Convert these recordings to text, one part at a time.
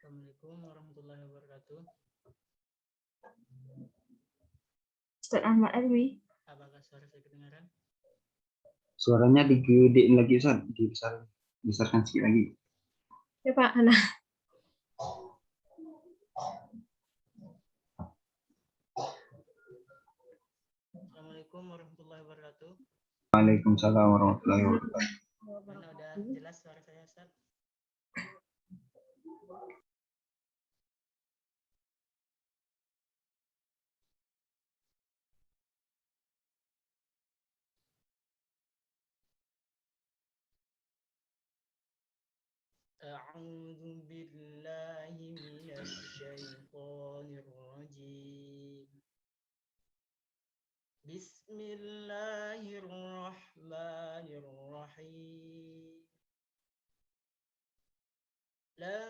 Assalamualaikum warahmatullahi wabarakatuh. Ustaz Ahmad Alwi. Apakah suara saya kedengaran? Suaranya digedein lagi Ustaz, dibesarkan sedikit lagi. Ya Pak, Ana. Assalamualaikum warahmatullahi wabarakatuh. Waalaikumsalam warahmatullahi wabarakatuh. Mana udah jelas suara saya, Ustaz? A'udzu billahi minasy syaithanir rajim. Bismillahirrahmanirrahim. Lan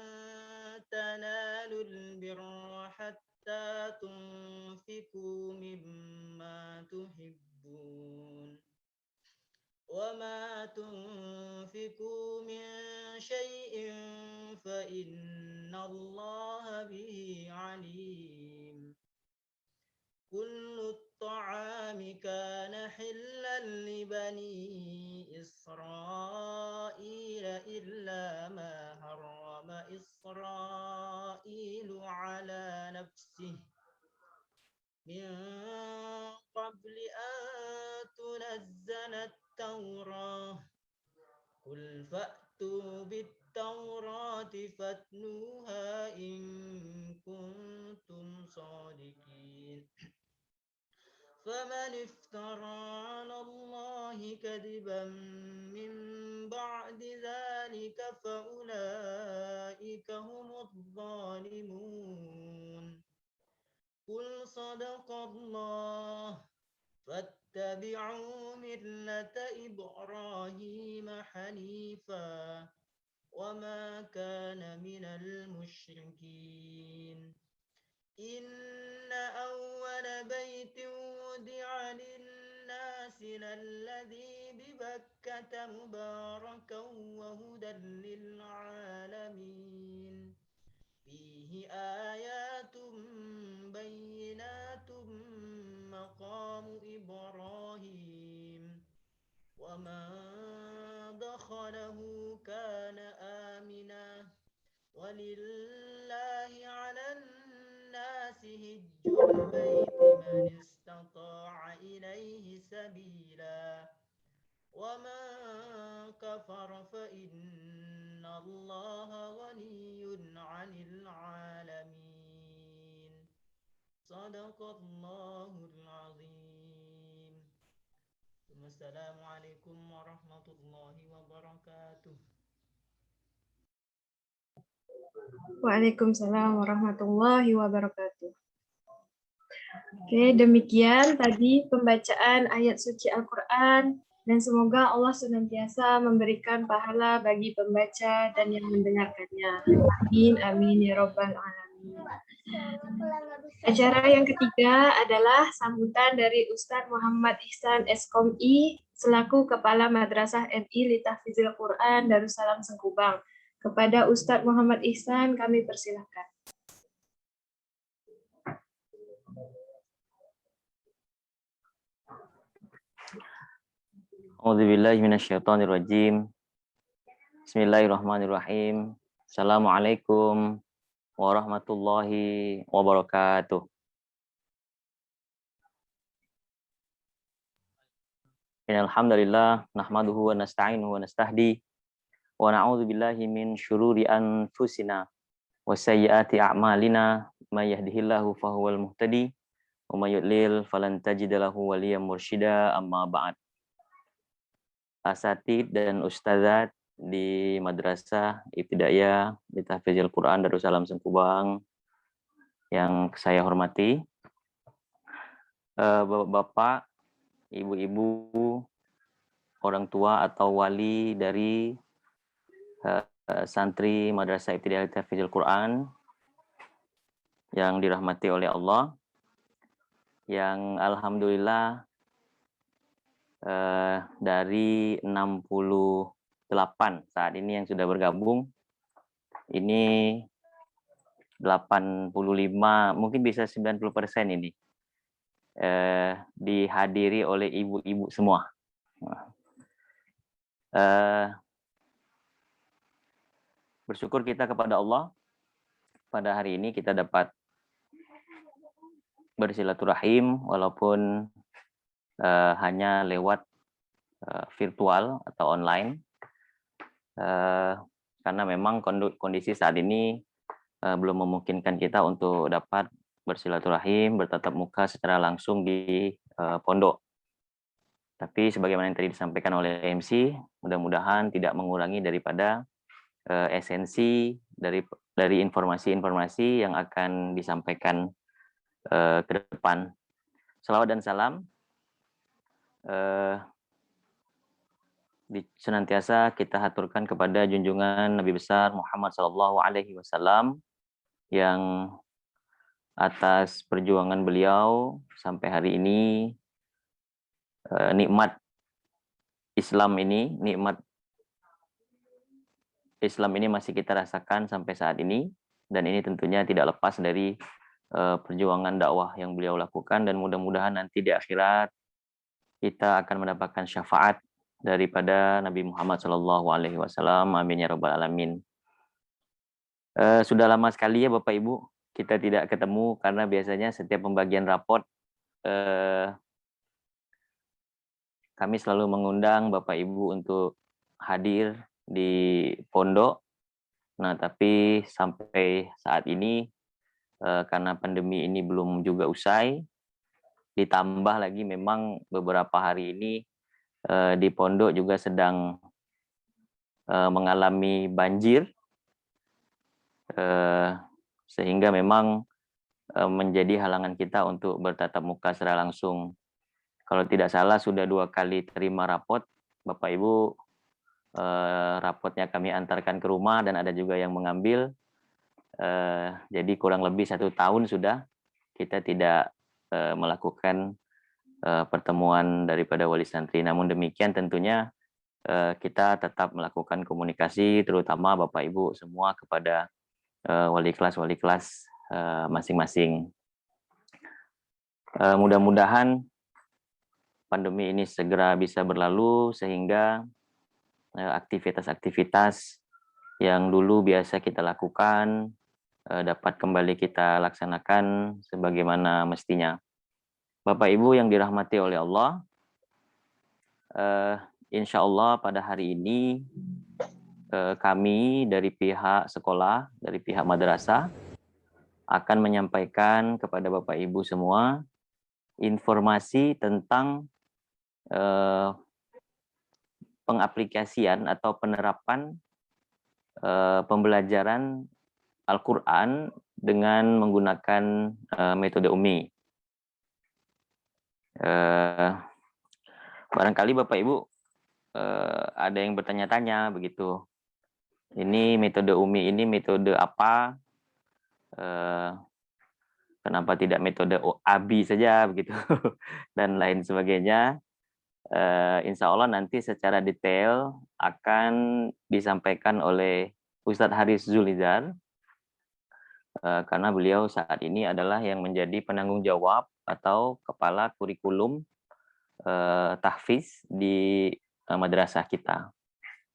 tanalul birra hatta tunfiqu mimma tuhibbun. وما تنفقوا من شيء فإن الله به عليم كل الطعام كان حلا لبني إسرائيل إلا ما حرم إسرائيل على نفسه من قبل أن تنزل التوراة قل فأتوا بالتوراة فاتلوها إن كنتم صادقين فمن افترى على الله كذبا من بعد ذلك فأولئك هم الظالمون قل صدق الله فاتبعوا ملة إبراهيم حنيفا وما كان من المشركين إن أول بيت وضع للناس للذي ببكة مباركا وهدى للعالمين فيه آيات بينات مقام إبراهيم ومن دخله كان آمنا ولله على الناس هج البيت من استطاع إليه سبيلا ومن كفر فإن الله غني عن العالمين صدق الله العظيم السلام عليكم ورحمة الله وبركاته. Waalaikumsalam warahmatullahi wabarakatuh. Oke, demikian tadi pembacaan ayat suci Al-Quran dan semoga Allah senantiasa memberikan pahala bagi pembaca dan yang mendengarkannya. Amin, amin ya robbal alamin. Acara yang ketiga adalah sambutan dari Ustadz Muhammad Ihsan Eskom-I selaku Kepala Madrasah MI Litahfizil Quran Darussalam Sengkubang. Kepada Ustadz Muhammad Ihsan kami persilahkan. A'udzubillahi minasyaitonirrajim. Bismillahirrahmanirrahim. Assalamualaikum warahmatullahi wabarakatuh. Innalhamdalillah nahmaduhu wa nasta'inuhu wa nastahdi wa na'udzubillahi min syururi anfusina wa sayyiati a'malina may yahdihillahu fahuwal muhtadi wa may yudlil falan tajida lahu waliyyan mursyida amma ba'd. Asatid dan ustazat di Madrasah Ibtidaiyah Litahfizil Quran Darussalam Sengkubang yang saya hormati, bapak-bapak, ibu-ibu, orang tua atau wali dari santri Madrasah Ibtidaiyah Litahfizil Quran yang dirahmati oleh Allah, yang alhamdulillah dari 68 saat ini yang sudah bergabung, ini 85, mungkin bisa 90% ini dihadiri oleh ibu-ibu semua. Bersyukur kita kepada Allah, pada hari ini kita dapat bersilaturahim walaupun hanya lewat virtual atau online, karena memang kondisi saat ini belum memungkinkan kita untuk dapat bersilaturahim, bertatap muka secara langsung di pondok. Tapi sebagaimana yang tadi disampaikan oleh MC, mudah-mudahan tidak mengurangi daripada esensi dari informasi-informasi yang akan disampaikan ke depan. Salawat dan salam senantiasa kita haturkan kepada junjungan Nabi besar Muhammad SAW yang atas perjuangan beliau sampai hari ini nikmat Islam ini masih kita rasakan sampai saat ini, dan ini tentunya tidak lepas dari perjuangan dakwah yang beliau lakukan, dan mudah-mudahan nanti di akhirat kita akan mendapatkan syafaat daripada Nabi Muhammad SAW. Amin ya rabbal alamin. Sudah lama sekali ya Bapak Ibu kita tidak ketemu, karena biasanya setiap pembagian raport kami selalu mengundang Bapak Ibu untuk hadir di pondok. Nah, tapi sampai saat ini karena pandemi ini belum juga usai, ditambah lagi memang beberapa hari ini di pondok juga sedang mengalami banjir, sehingga memang menjadi halangan kita untuk bertatap muka secara langsung. Kalau tidak salah sudah 2 kali terima rapot, Bapak Ibu, rapotnya kami antarkan ke rumah dan ada juga yang mengambil. Jadi kurang lebih 1 tahun sudah kita tidak melakukan pertemuan daripada wali santri. Namun demikian tentunya kita tetap melakukan komunikasi, terutama Bapak Ibu semua kepada wali kelas masing-masing. Mudah-mudahan pandemi ini segera bisa berlalu sehingga aktivitas-aktivitas yang dulu biasa kita lakukan dapat kembali kita laksanakan sebagaimana mestinya. Bapak Ibu yang dirahmati oleh Allah, insya Allah pada hari ini kami dari pihak sekolah, dari pihak madrasah akan menyampaikan kepada Bapak Ibu semua informasi tentang pengaplikasian atau penerapan pembelajaran Al-Quran dengan menggunakan metode UMI. Barangkali Bapak Ibu ada yang bertanya-tanya begitu. Ini metode UMI ini metode apa? Kenapa tidak metode ABI saja begitu dan lain sebagainya. Insya Allah nanti secara detail akan disampaikan oleh Ustadz Haris Zulizar, karena beliau saat ini adalah yang menjadi penanggung jawab atau kepala kurikulum tahfiz di madrasah kita.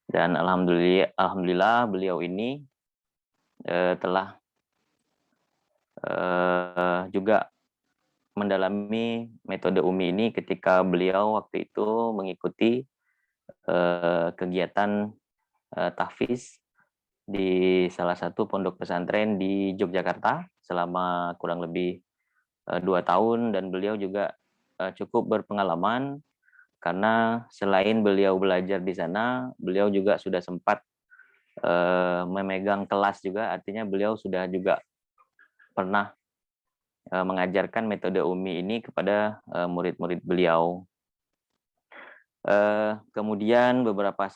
Dan alhamdulillah beliau ini telah juga mendalami metode UMI ini ketika beliau waktu itu mengikuti kegiatan tahfiz di salah satu pondok pesantren di Yogyakarta selama kurang lebih 2 tahun, dan beliau juga cukup berpengalaman karena selain beliau belajar di sana, beliau juga sudah sempat memegang kelas juga, artinya beliau sudah juga pernah mengajarkan metode UMI ini kepada murid-murid beliau. Kemudian beberapa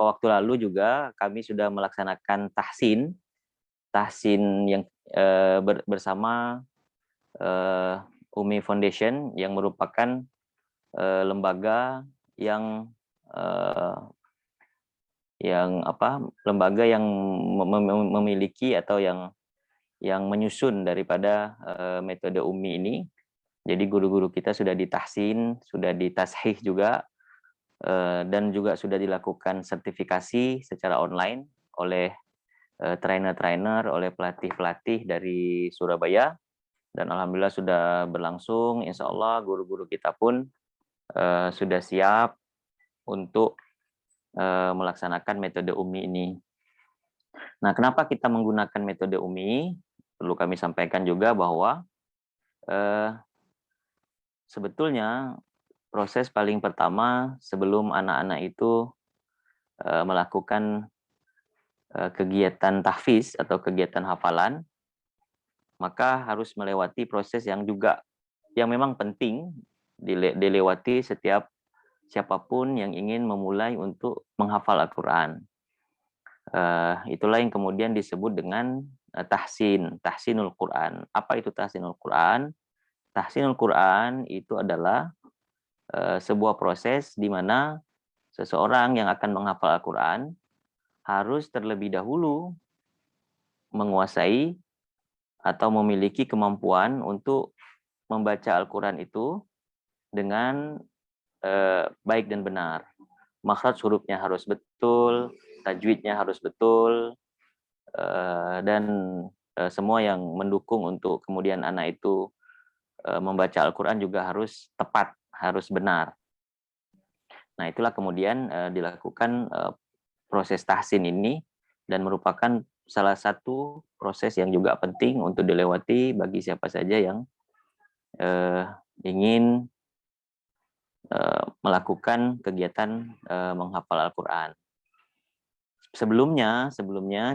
waktu lalu juga kami sudah melaksanakan tahsin yang bersama UMI Foundation yang merupakan lembaga yang lembaga yang memiliki atau yang menyusun daripada metode UMI ini. Jadi guru-guru kita sudah ditahsin, sudah ditashih juga, dan juga sudah dilakukan sertifikasi secara online oleh trainer-trainer, oleh pelatih-pelatih dari Surabaya, dan alhamdulillah sudah berlangsung. Insya Allah guru-guru kita pun sudah siap untuk melaksanakan metode UMI ini. Nah, kenapa kita menggunakan metode UMI? Perlu kami sampaikan juga bahwa sebetulnya proses paling pertama sebelum anak-anak itu melakukan kegiatan tahfiz atau kegiatan hafalan, maka harus melewati proses yang memang penting dilewati setiap siapapun yang ingin memulai untuk menghafal Al-Quran. Itulah yang kemudian disebut dengan tahsinul Quran. Apa itu tahsinul Quran? Tahsinul Quran itu adalah sebuah proses di mana seseorang yang akan menghafal Al-Quran harus terlebih dahulu menguasai atau memiliki kemampuan untuk membaca Al-Quran itu dengan baik dan benar. Makhraj hurufnya harus betul, tajwidnya harus betul, dan semua yang mendukung untuk kemudian anak itu membaca Al-Quran juga harus tepat, harus benar. Nah, itulah kemudian dilakukan proses tahsin ini, dan merupakan salah satu proses yang juga penting untuk dilewati bagi siapa saja yang ingin melakukan kegiatan menghafal Al-Quran. Sebelumnya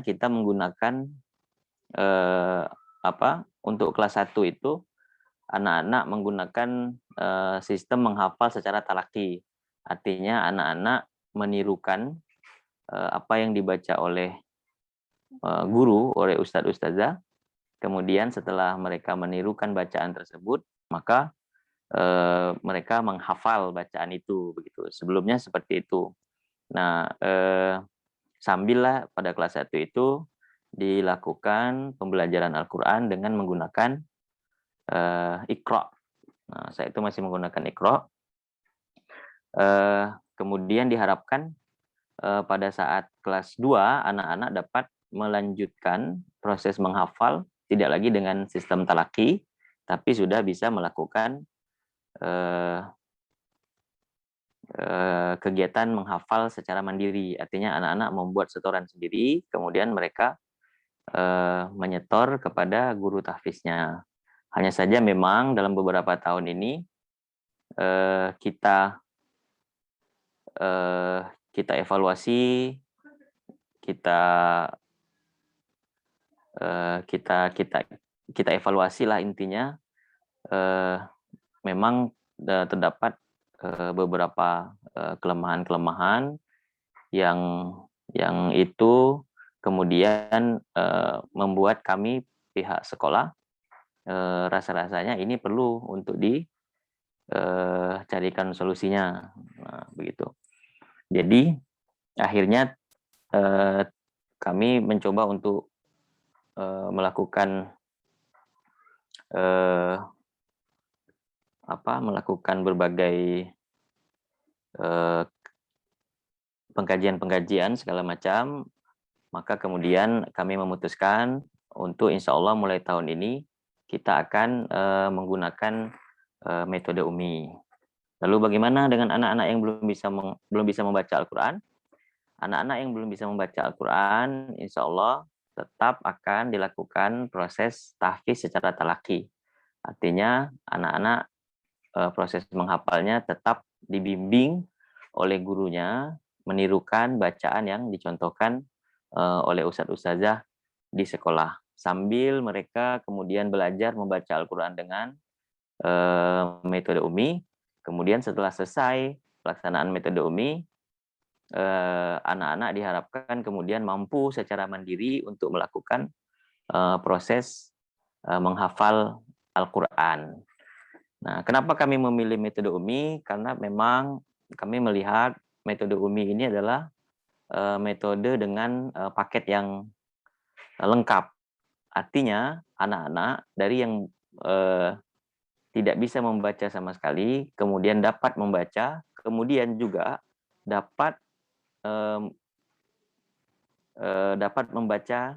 kita menggunakan untuk kelas 1 itu anak-anak menggunakan sistem menghafal secara talaki. Artinya anak-anak menirukan apa yang dibaca oleh guru, oleh ustadz-ustazah. Kemudian setelah mereka menirukan bacaan tersebut, maka mereka menghafal bacaan itu, begitu. Sebelumnya seperti itu. Nah, sambillah pada kelas 1 itu dilakukan pembelajaran Al-Quran dengan menggunakan Iqra. Nah, saya itu masih menggunakan Iqra. Kemudian diharapkan pada saat kelas 2 anak-anak dapat melanjutkan proses menghafal tidak lagi dengan sistem talaki, tapi sudah bisa melakukan kegiatan menghafal secara mandiri. Artinya anak-anak membuat setoran sendiri, kemudian mereka menyetor kepada guru tahfiznya. Hanya saja memang dalam beberapa tahun ini kita evaluasi, kita evaluasi lah intinya. Memang terdapat beberapa kelemahan-kelemahan yang itu kemudian membuat kami pihak sekolah rasa-rasanya ini perlu untuk dicarikan solusinya. Nah, begitu. Jadi akhirnya kami mencoba untuk melakukan berbagai pengkajian segala macam. Maka kemudian kami memutuskan untuk insya Allah mulai tahun ini kita akan menggunakan metode UMI. Lalu bagaimana dengan anak-anak yang belum bisa membaca Al-Quran? Anak-anak yang belum bisa membaca Al-Quran, insya Allah tetap akan dilakukan proses tahfiz secara talaki. Artinya anak-anak proses menghafalnya tetap dibimbing oleh gurunya, menirukan bacaan yang dicontohkan oleh ustadz-ustazah di sekolah. Sambil mereka kemudian belajar membaca Al-Quran dengan metode UMI. Kemudian setelah selesai pelaksanaan metode UMI, anak-anak diharapkan kemudian mampu secara mandiri untuk melakukan proses menghafal Al-Quran. Nah, kenapa kami memilih metode UMI? Karena memang kami melihat metode UMI ini adalah metode dengan paket yang lengkap. Artinya anak-anak dari yang tidak bisa membaca sama sekali, kemudian dapat membaca, kemudian juga dapat dapat membaca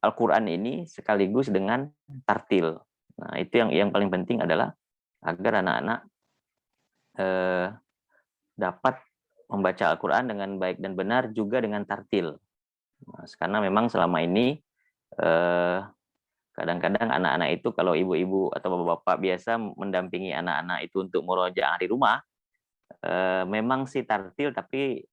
Al-Quran ini sekaligus dengan tartil. Nah, itu yang paling penting adalah agar anak-anak dapat membaca Al-Quran dengan baik dan benar juga dengan tartil. Nah, karena memang selama ini kadang-kadang anak-anak itu kalau ibu-ibu atau bapak-bapak biasa mendampingi anak-anak itu untuk murojaah di rumah, memang sih tartil tapi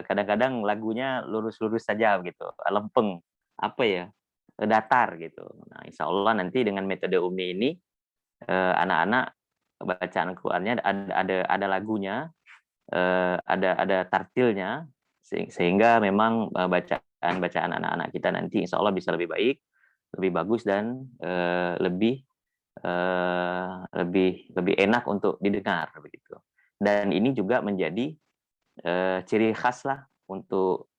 kadang-kadang lagunya lurus-lurus saja gitu, lempeng, apa ya, datar gitu. Nah, insya Allah nanti dengan metode Umi ini anak-anak bacaan Al-Qur'annya ada lagunya, ada tartilnya, sehingga memang bacaan anak-anak kita nanti insya Allah bisa lebih baik, lebih bagus dan lebih enak untuk didengar begitu. Dan ini juga menjadi ciri khas lah untuk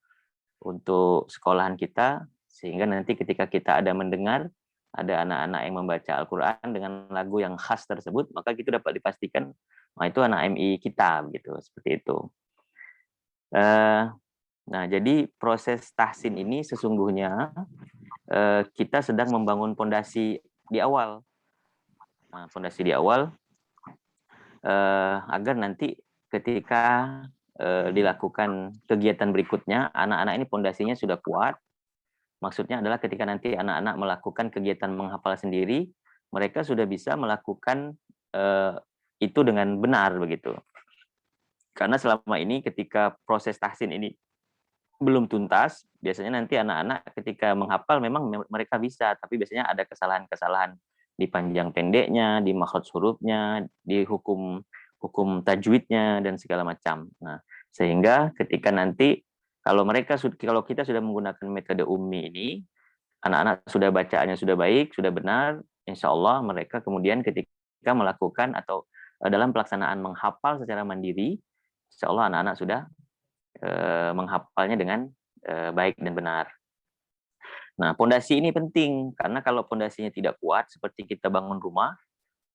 sekolahan kita, sehingga nanti ketika kita ada mendengar ada anak-anak yang membaca Al-Quran dengan lagu yang khas tersebut, maka itu dapat dipastikan itu anak MI kita begitu, seperti itu. Nah, jadi proses tahsin ini sesungguhnya kita sedang membangun fondasi di awal. Nah, fondasi di awal agar nanti ketika dilakukan kegiatan berikutnya, anak-anak ini fondasinya sudah kuat. Maksudnya adalah ketika nanti anak-anak melakukan kegiatan menghafal sendiri, mereka sudah bisa melakukan itu dengan benar begitu. Karena selama ini ketika proses tahsin ini belum tuntas, biasanya nanti anak-anak ketika menghafal memang mereka bisa, tapi biasanya ada kesalahan-kesalahan di panjang pendeknya, di makhraj hurufnya, di hukum tajwidnya dan segala macam. Nah, sehingga ketika nanti kalau kita sudah menggunakan metode Ummi ini, anak-anak sudah bacaannya sudah baik, sudah benar, insya Allah mereka kemudian ketika melakukan atau dalam pelaksanaan menghafal secara mandiri, insya Allah anak-anak sudah menghafalnya dengan baik dan benar. Nah, pondasi ini penting karena kalau pondasinya tidak kuat, seperti kita bangun rumah,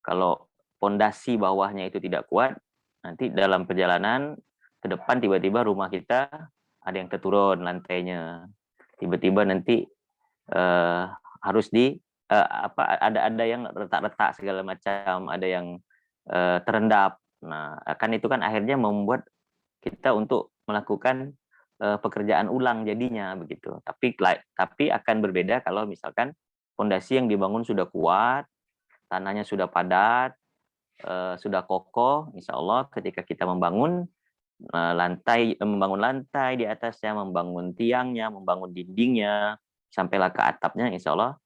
kalau pondasi bawahnya itu tidak kuat, nanti dalam perjalanan ke depan tiba-tiba rumah kita ada yang terturun lantainya, tiba-tiba nanti harus ada yang retak-retak segala macam, ada yang terendap. Nah, itu kan akhirnya membuat kita untuk melakukan pekerjaan ulang jadinya begitu. Tapi akan berbeda kalau misalkan fondasi yang dibangun sudah kuat, tanahnya sudah padat, sudah kokoh, insya Allah ketika kita membangun lantai di atasnya, membangun tiangnya, membangun dindingnya, sampailah ke atapnya, insya Allah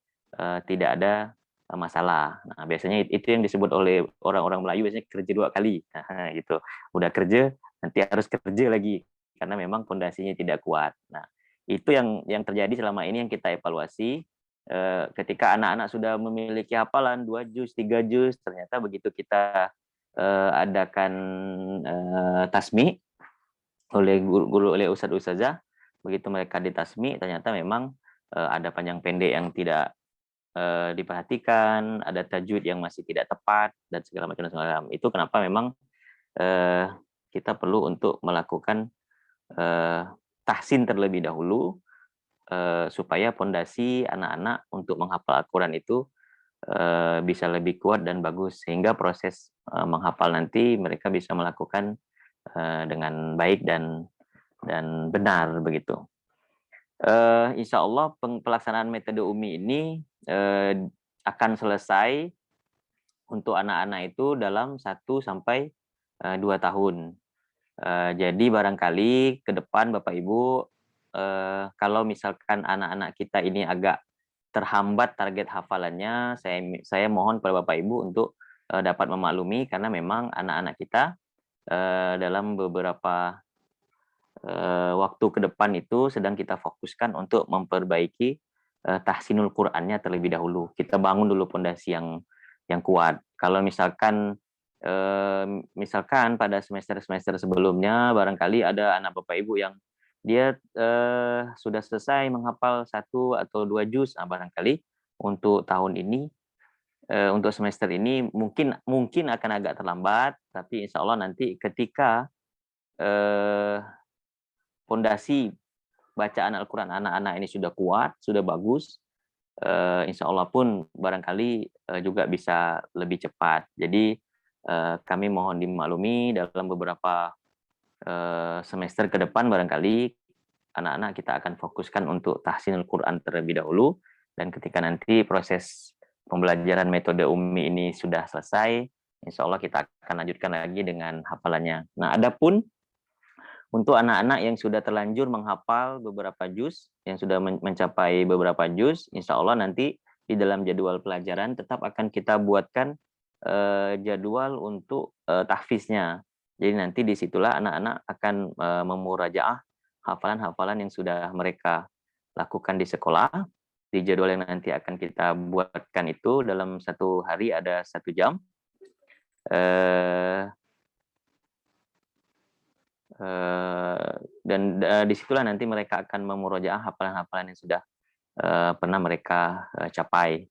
tidak ada masalah. Nah, biasanya itu yang disebut oleh orang-orang Melayu biasanya kerja 2 kali. Nah, gitu. Udah kerja, nanti harus kerja lagi karena memang fondasinya tidak kuat. Nah, itu yang terjadi selama ini yang kita evaluasi. Ketika anak-anak sudah memiliki hafalan 2 juz, 3 juz, ternyata begitu kita adakan tasmi oleh guru-guru, oleh ustadz-ustadzah, begitu mereka ditasmi, ternyata memang ada panjang pendek yang tidak diperhatikan, ada tajwid yang masih tidak tepat dan segala macam. Itu kenapa memang kita perlu untuk melakukan tahsin terlebih dahulu supaya fondasi anak-anak untuk menghafal Al-Quran itu bisa lebih kuat dan bagus, sehingga proses menghafal nanti mereka bisa melakukan dengan baik dan benar begitu. Insya Allah pelaksanaan metode Umi ini akan selesai untuk anak-anak itu dalam 1 sampai 2 tahun. Jadi barangkali ke depan Bapak Ibu, kalau misalkan anak-anak kita ini agak terhambat target hafalannya, saya mohon kepada Bapak Ibu untuk dapat memaklumi, karena memang anak-anak kita dalam beberapa waktu ke depan itu sedang kita fokuskan untuk memperbaiki tahsinul Qur'annya terlebih dahulu. Kita bangun dulu fondasi yang kuat. Kalau misalkan pada semester sebelumnya barangkali ada anak Bapak Ibu yang dia sudah selesai menghafal 1 atau 2 juz. Nah, barangkali untuk tahun ini, untuk semester ini mungkin akan agak terlambat, tapi insya Allah nanti ketika fondasi bacaan Al-Quran anak-anak ini sudah kuat, sudah bagus, insya Allah pun barangkali juga bisa lebih cepat. Jadi kami mohon dimaklumi dalam beberapa semester ke depan barangkali anak-anak kita akan fokuskan untuk tahsinul Quran terlebih dahulu, dan ketika nanti proses pembelajaran metode ummi ini sudah selesai, insya Allah kita akan lanjutkan lagi dengan hafalannya. Nah, adapun untuk anak-anak yang sudah terlanjur menghafal beberapa juz, yang sudah mencapai beberapa juz, insya Allah nanti di dalam jadwal pelajaran tetap akan kita buatkan jadwal untuk tahfiznya. Jadi nanti disitulah anak-anak akan memurajaah hafalan-hafalan yang sudah mereka lakukan di sekolah. Di jadwal yang nanti akan kita buatkan itu dalam 1 hari ada 1 jam. Dan disitulah nanti mereka akan memurojaah hafalan-hafalan yang sudah pernah mereka capai.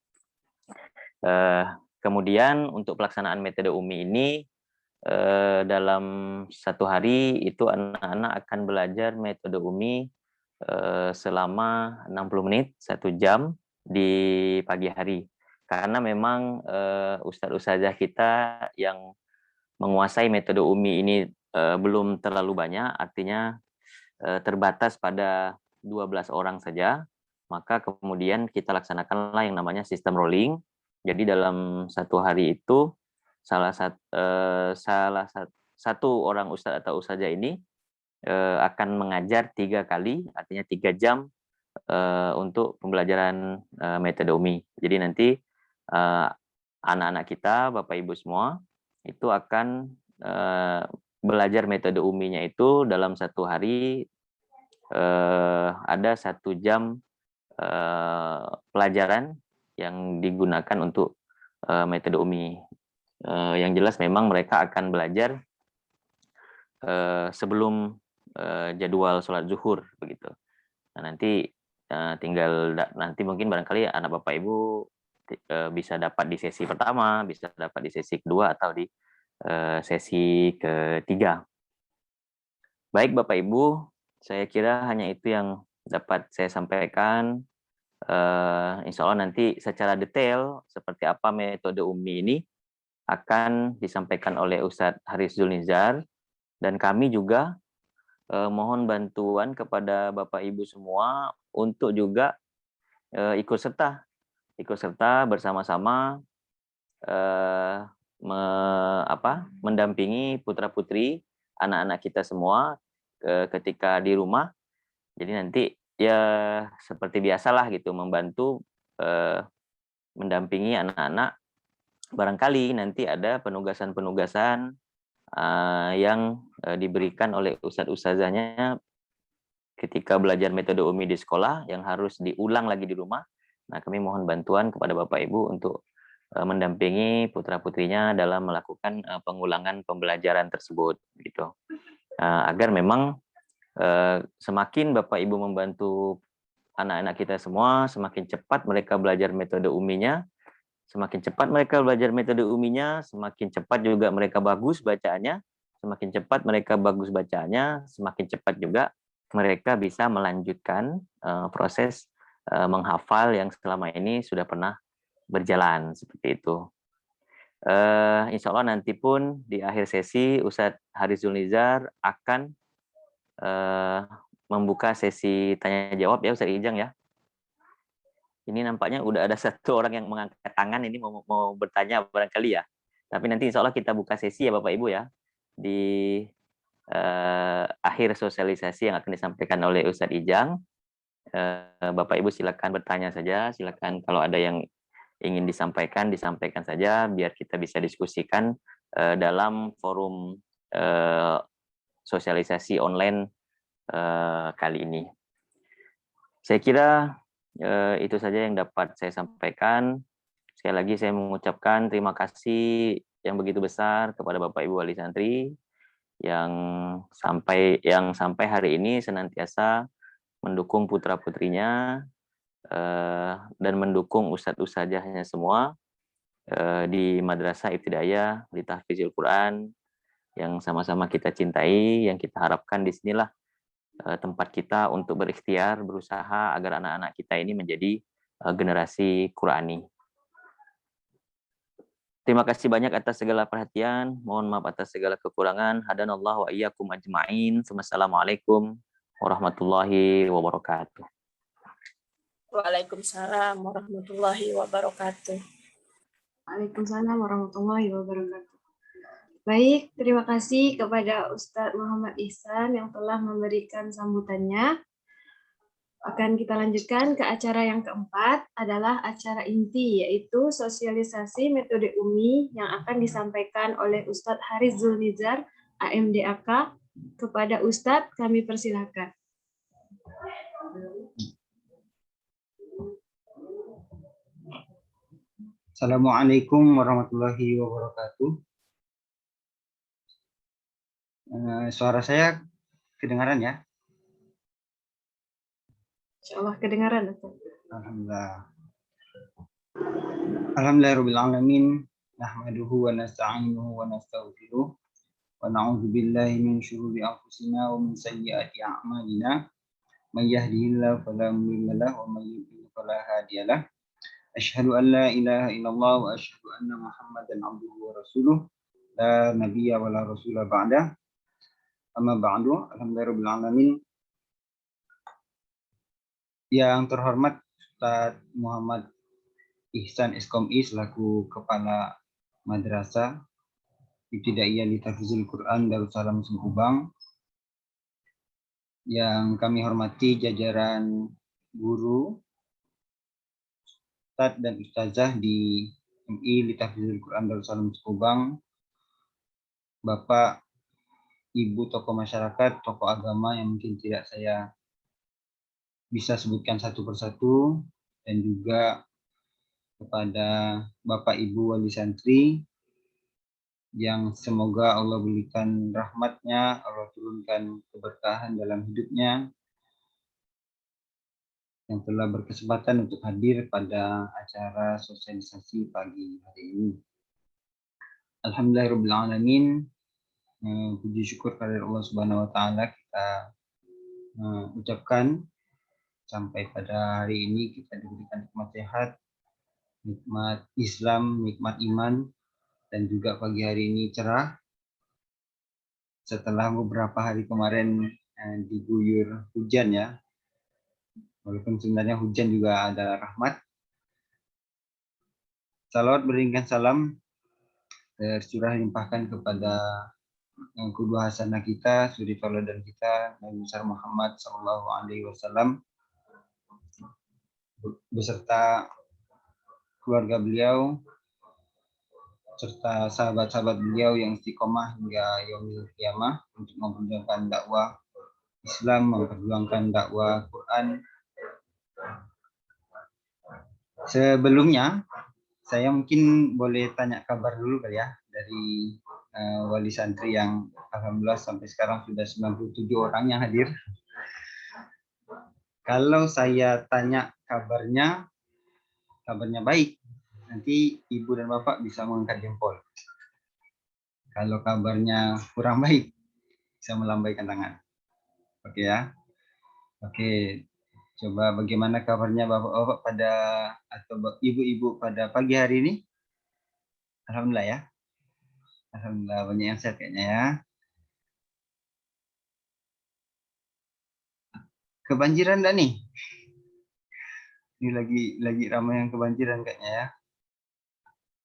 Kemudian untuk pelaksanaan metode ummi ini dalam 1 hari itu anak-anak akan belajar metode ummi selama 60 menit, 1 jam di pagi hari. Karena memang ustadz-ustadzah kita yang menguasai metode ummi ini belum terlalu banyak, artinya terbatas pada 12 orang saja, maka kemudian kita laksanakanlah yang namanya sistem rolling. Jadi dalam 1 hari itu salah satu orang ustadz atau ustazah ini akan mengajar 3 kali, artinya 3 jam untuk pembelajaran metode ummi. Jadi nanti anak-anak kita, Bapak Ibu semua, itu akan belajar metode umminya itu dalam 1 hari ada 1 jam pelajaran yang digunakan untuk metode ummi. Yang jelas memang mereka akan belajar sebelum jadwal sholat zuhur begitu. Nah, nanti tinggal nanti mungkin barangkali anak Bapak Ibu bisa dapat di sesi pertama, bisa dapat di sesi kedua, atau di sesi ketiga. Baik Bapak Ibu, saya kira hanya itu yang dapat saya sampaikan. Insya Allah nanti secara detail seperti apa metode ummi ini akan disampaikan oleh Ustadz Haris Zulnizar, dan kami juga mohon bantuan kepada Bapak Ibu semua untuk juga ikut serta bersama-sama mendampingi putra-putri anak-anak kita semua ketika di rumah. Jadi nanti ya seperti biasalah gitu, membantu mendampingi anak-anak. Barangkali nanti ada penugasan-penugasan yang diberikan oleh ustadz-ustazahnya ketika belajar metode ummi di sekolah yang harus diulang lagi di rumah. Nah, kami mohon bantuan kepada Bapak Ibu untuk mendampingi putra-putrinya dalam melakukan pengulangan pembelajaran tersebut, gitu. Agar memang semakin Bapak Ibu membantu anak-anak kita semua, semakin cepat mereka belajar metode umminya, semakin cepat mereka belajar metode umminya, semakin cepat juga mereka bagus bacaannya, semakin cepat mereka bagus bacaannya, semakin cepat juga mereka bisa melanjutkan proses menghafal yang selama ini sudah pernah berjalan, seperti itu. Insya Allah nanti pun di akhir sesi Ustadz Haris Zulnizar akan membuka sesi tanya jawab ya Ustadz Ijang ya. Ini nampaknya udah ada 1 orang yang mengangkat tangan, ini mau bertanya barangkali ya. Tapi nanti insya Allah kita buka sesi ya Bapak Ibu ya, di akhir sosialisasi yang akan disampaikan oleh Ustadz Ijang. Bapak Ibu silakan bertanya saja, silakan kalau ada yang ingin disampaikan saja, biar kita bisa diskusikan dalam forum sosialisasi online kali ini. Saya kira itu saja yang dapat saya sampaikan. Sekali lagi saya mengucapkan terima kasih yang begitu besar kepada Bapak Ibu Wali Santri yang sampai hari ini senantiasa mendukung putra-putrinya dan mendukung ustadz-ustadzahnya semua di Madrasah Ibtidaiyah di Tahfizul Quran yang sama-sama kita cintai, yang kita harapkan di sinilah tempat kita untuk berikhtiar, berusaha agar anak-anak kita ini menjadi generasi Qurani. Terima kasih banyak atas segala perhatian. Mohon maaf atas segala kekurangan. Hadanallahu wa iyyakum ajma'in. Wassalamualaikum warahmatullahi wabarakatuh. Waalaikumsalam warahmatullahi wabarakatuh. Waalaikumsalam warahmatullahi wabarakatuh. Baik, terima kasih kepada Ustadz Muhammad Ihsan yang telah memberikan sambutannya. Akan kita lanjutkan ke acara yang keempat, adalah acara inti, yaitu sosialisasi metode UMI yang akan disampaikan oleh Ustadz Haris Zulnizar, AMDAK. Kepada Ustadz, kami persilakan. Assalamualaikum warahmatullahi wabarakatuh. Suara saya kedengaran ya? Insyaallah kedengaran, Ustaz. Alhamdulillah. Alhamdulillahirabbil alamin. Nahmaduhu wa nasta'inuhu wa nastaghfiruh. Wa na'udzu billahi min syururi anfusina wa min sayyiati a'malina. May yahdihillahu fala mudilla lahu wa may yudlil fala hadiyalah. Asyhadu an la ilaha illallah wa asyhadu anna Muhammadan abduhu wa rasuluh. La nabiyya wa la rasula ba'da. Amma ba'du. Alhamdulillahirabbil alamin. Yang terhormat Ustadz Muhammad Ihsan SKOMI selaku Kepala Madrasah Ibtidaiyah li Tahfizul Quran Darussalam Subang. Yang kami hormati jajaran guru, ustadz dan ustazah di MI li Tahfizul Quran Darussalam Subang, Bapak, Ibu tokoh masyarakat, tokoh agama yang mungkin tidak saya bisa sebutkan satu persatu, dan juga kepada Bapak Ibu wali santri yang semoga Allah berikan rahmatnya, Allah turunkan keberkahan dalam hidupnya, yang telah berkesempatan untuk hadir pada acara sosialisasi pagi hari ini. Alhamdulillahirabbil alamin. Puji syukur kepada Allah Subhanahu wa taala kita ucapkan sampai pada hari ini kita diberikan nikmat sehat, nikmat Islam, nikmat iman, dan juga pagi hari ini cerah. Setelah beberapa hari kemarin diguyur hujan ya, walaupun sebenarnya hujan juga ada rahmat. Salawat beriringkan salam tercurah limpahkan kepada kedua hasanah kita, suri tauladan kita, Nabi besar Muhammad SAW, beserta keluarga beliau, serta sahabat-sahabat beliau yang istiqomah hingga yaumil qiyamah untuk memperjuangkan dakwah Islam, memperjuangkan dakwah Quran. Sebelumnya, saya mungkin boleh tanya kabar dulu kali ya dari wali santri yang alhamdulillah sampai sekarang sudah 97 orang yang hadir. Kalau saya tanya kabarnya baik, nanti Ibu dan Bapak bisa mengangkat jempol. Kalau kabarnya kurang baik, bisa melambaikan tangan. Oke ya. Oke, coba bagaimana kabarnya Bapak-bapak pada atau Ibu-ibu pada pagi hari ini? Alhamdulillah ya. Alhamdulillah banyak yang sehat kayaknya ya. Kebanjiran enggak nih? Ini lagi ramai yang kebanjiran kayaknya ya.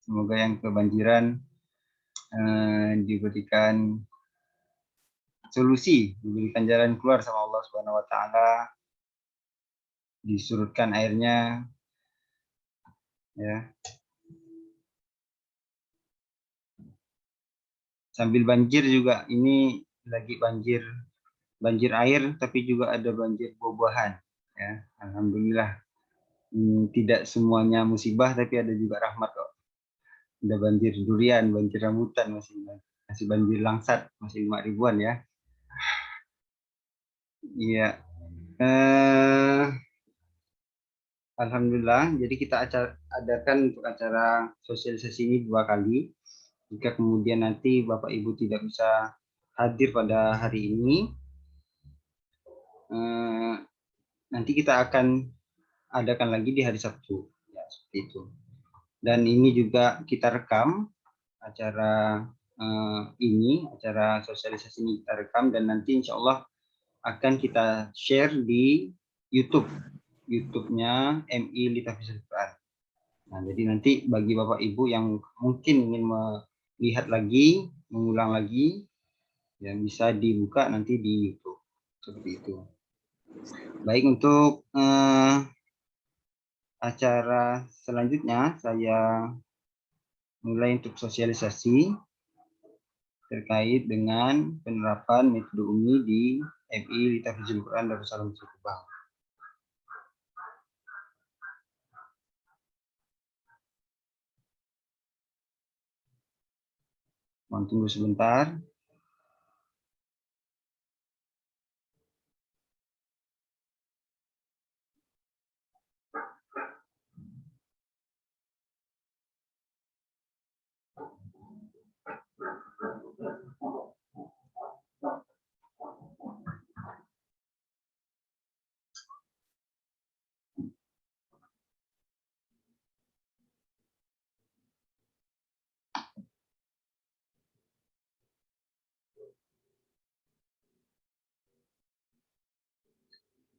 Semoga yang kebanjiran diberikan solusi, diberikan jalan keluar sama Allah Subhanahu wa taala. Disurutkan airnya ya. Sambil banjir juga, ini lagi banjir air tapi juga ada banjir buah-buahan ya. Alhamdulillah. Tidak semuanya musibah tapi ada juga rahmat kok. Ada banjir durian, banjir rambutan masih masih banjir langsat, masih 5 ribuan ya. Iya. Alhamdulillah, jadi kita adakan untuk acara sosialisasi ini 2 kali. Jika kemudian nanti Bapak Ibu tidak bisa hadir pada hari ini, nanti kita akan adakan lagi di hari Sabtu, ya seperti itu. Dan ini juga kita rekam acara acara sosialisasi ini kita rekam dan nanti insya Allah akan kita share di YouTube-nya MI Litafizul Quran. Nah, jadi nanti bagi Bapak Ibu yang mungkin ingin melihat lagi, mengulang lagi, yang bisa dibuka nanti di YouTube seperti itu. Baik, untuk acara selanjutnya saya mulai untuk sosialisasi terkait dengan penerapan metode UMI di MI Litafizul Quran Darussalam Cikubang. Mohon tunggu sebentar.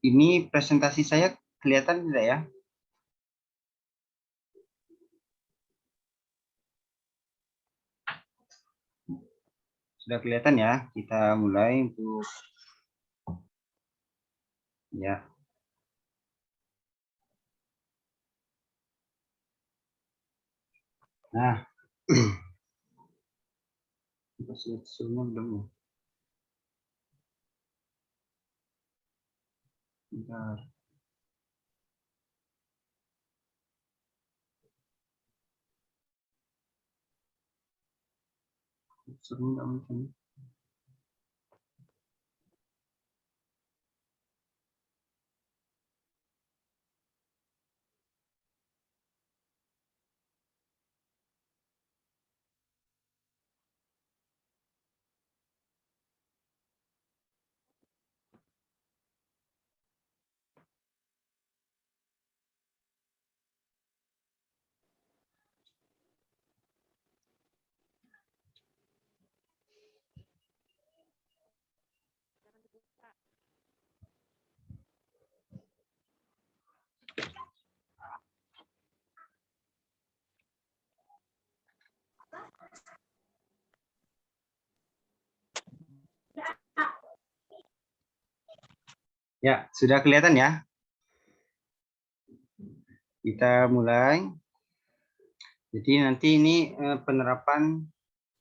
Ini presentasi saya kelihatan tidak ya? Sudah kelihatan ya? Kita mulai untuk ya. Nah, kita semua belum ya? Bentar. Seru nggak mungkin? Ya, sudah kelihatan ya? Kita mulai. Jadi nanti ini penerapan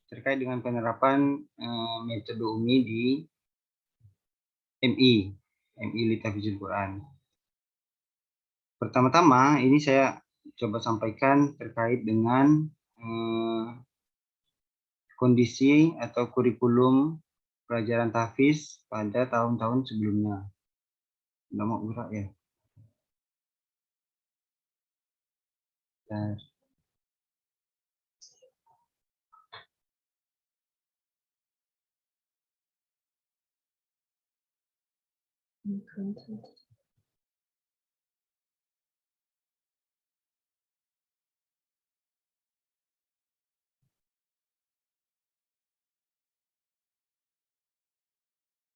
terkait dengan penerapan metode UMI di MI Litafizul Quran. Pertama-tama ini saya coba sampaikan terkait dengan kondisi atau kurikulum pelajaran tahfiz pada tahun-tahun sebelumnya. Udah mau gerak ya? Bentar.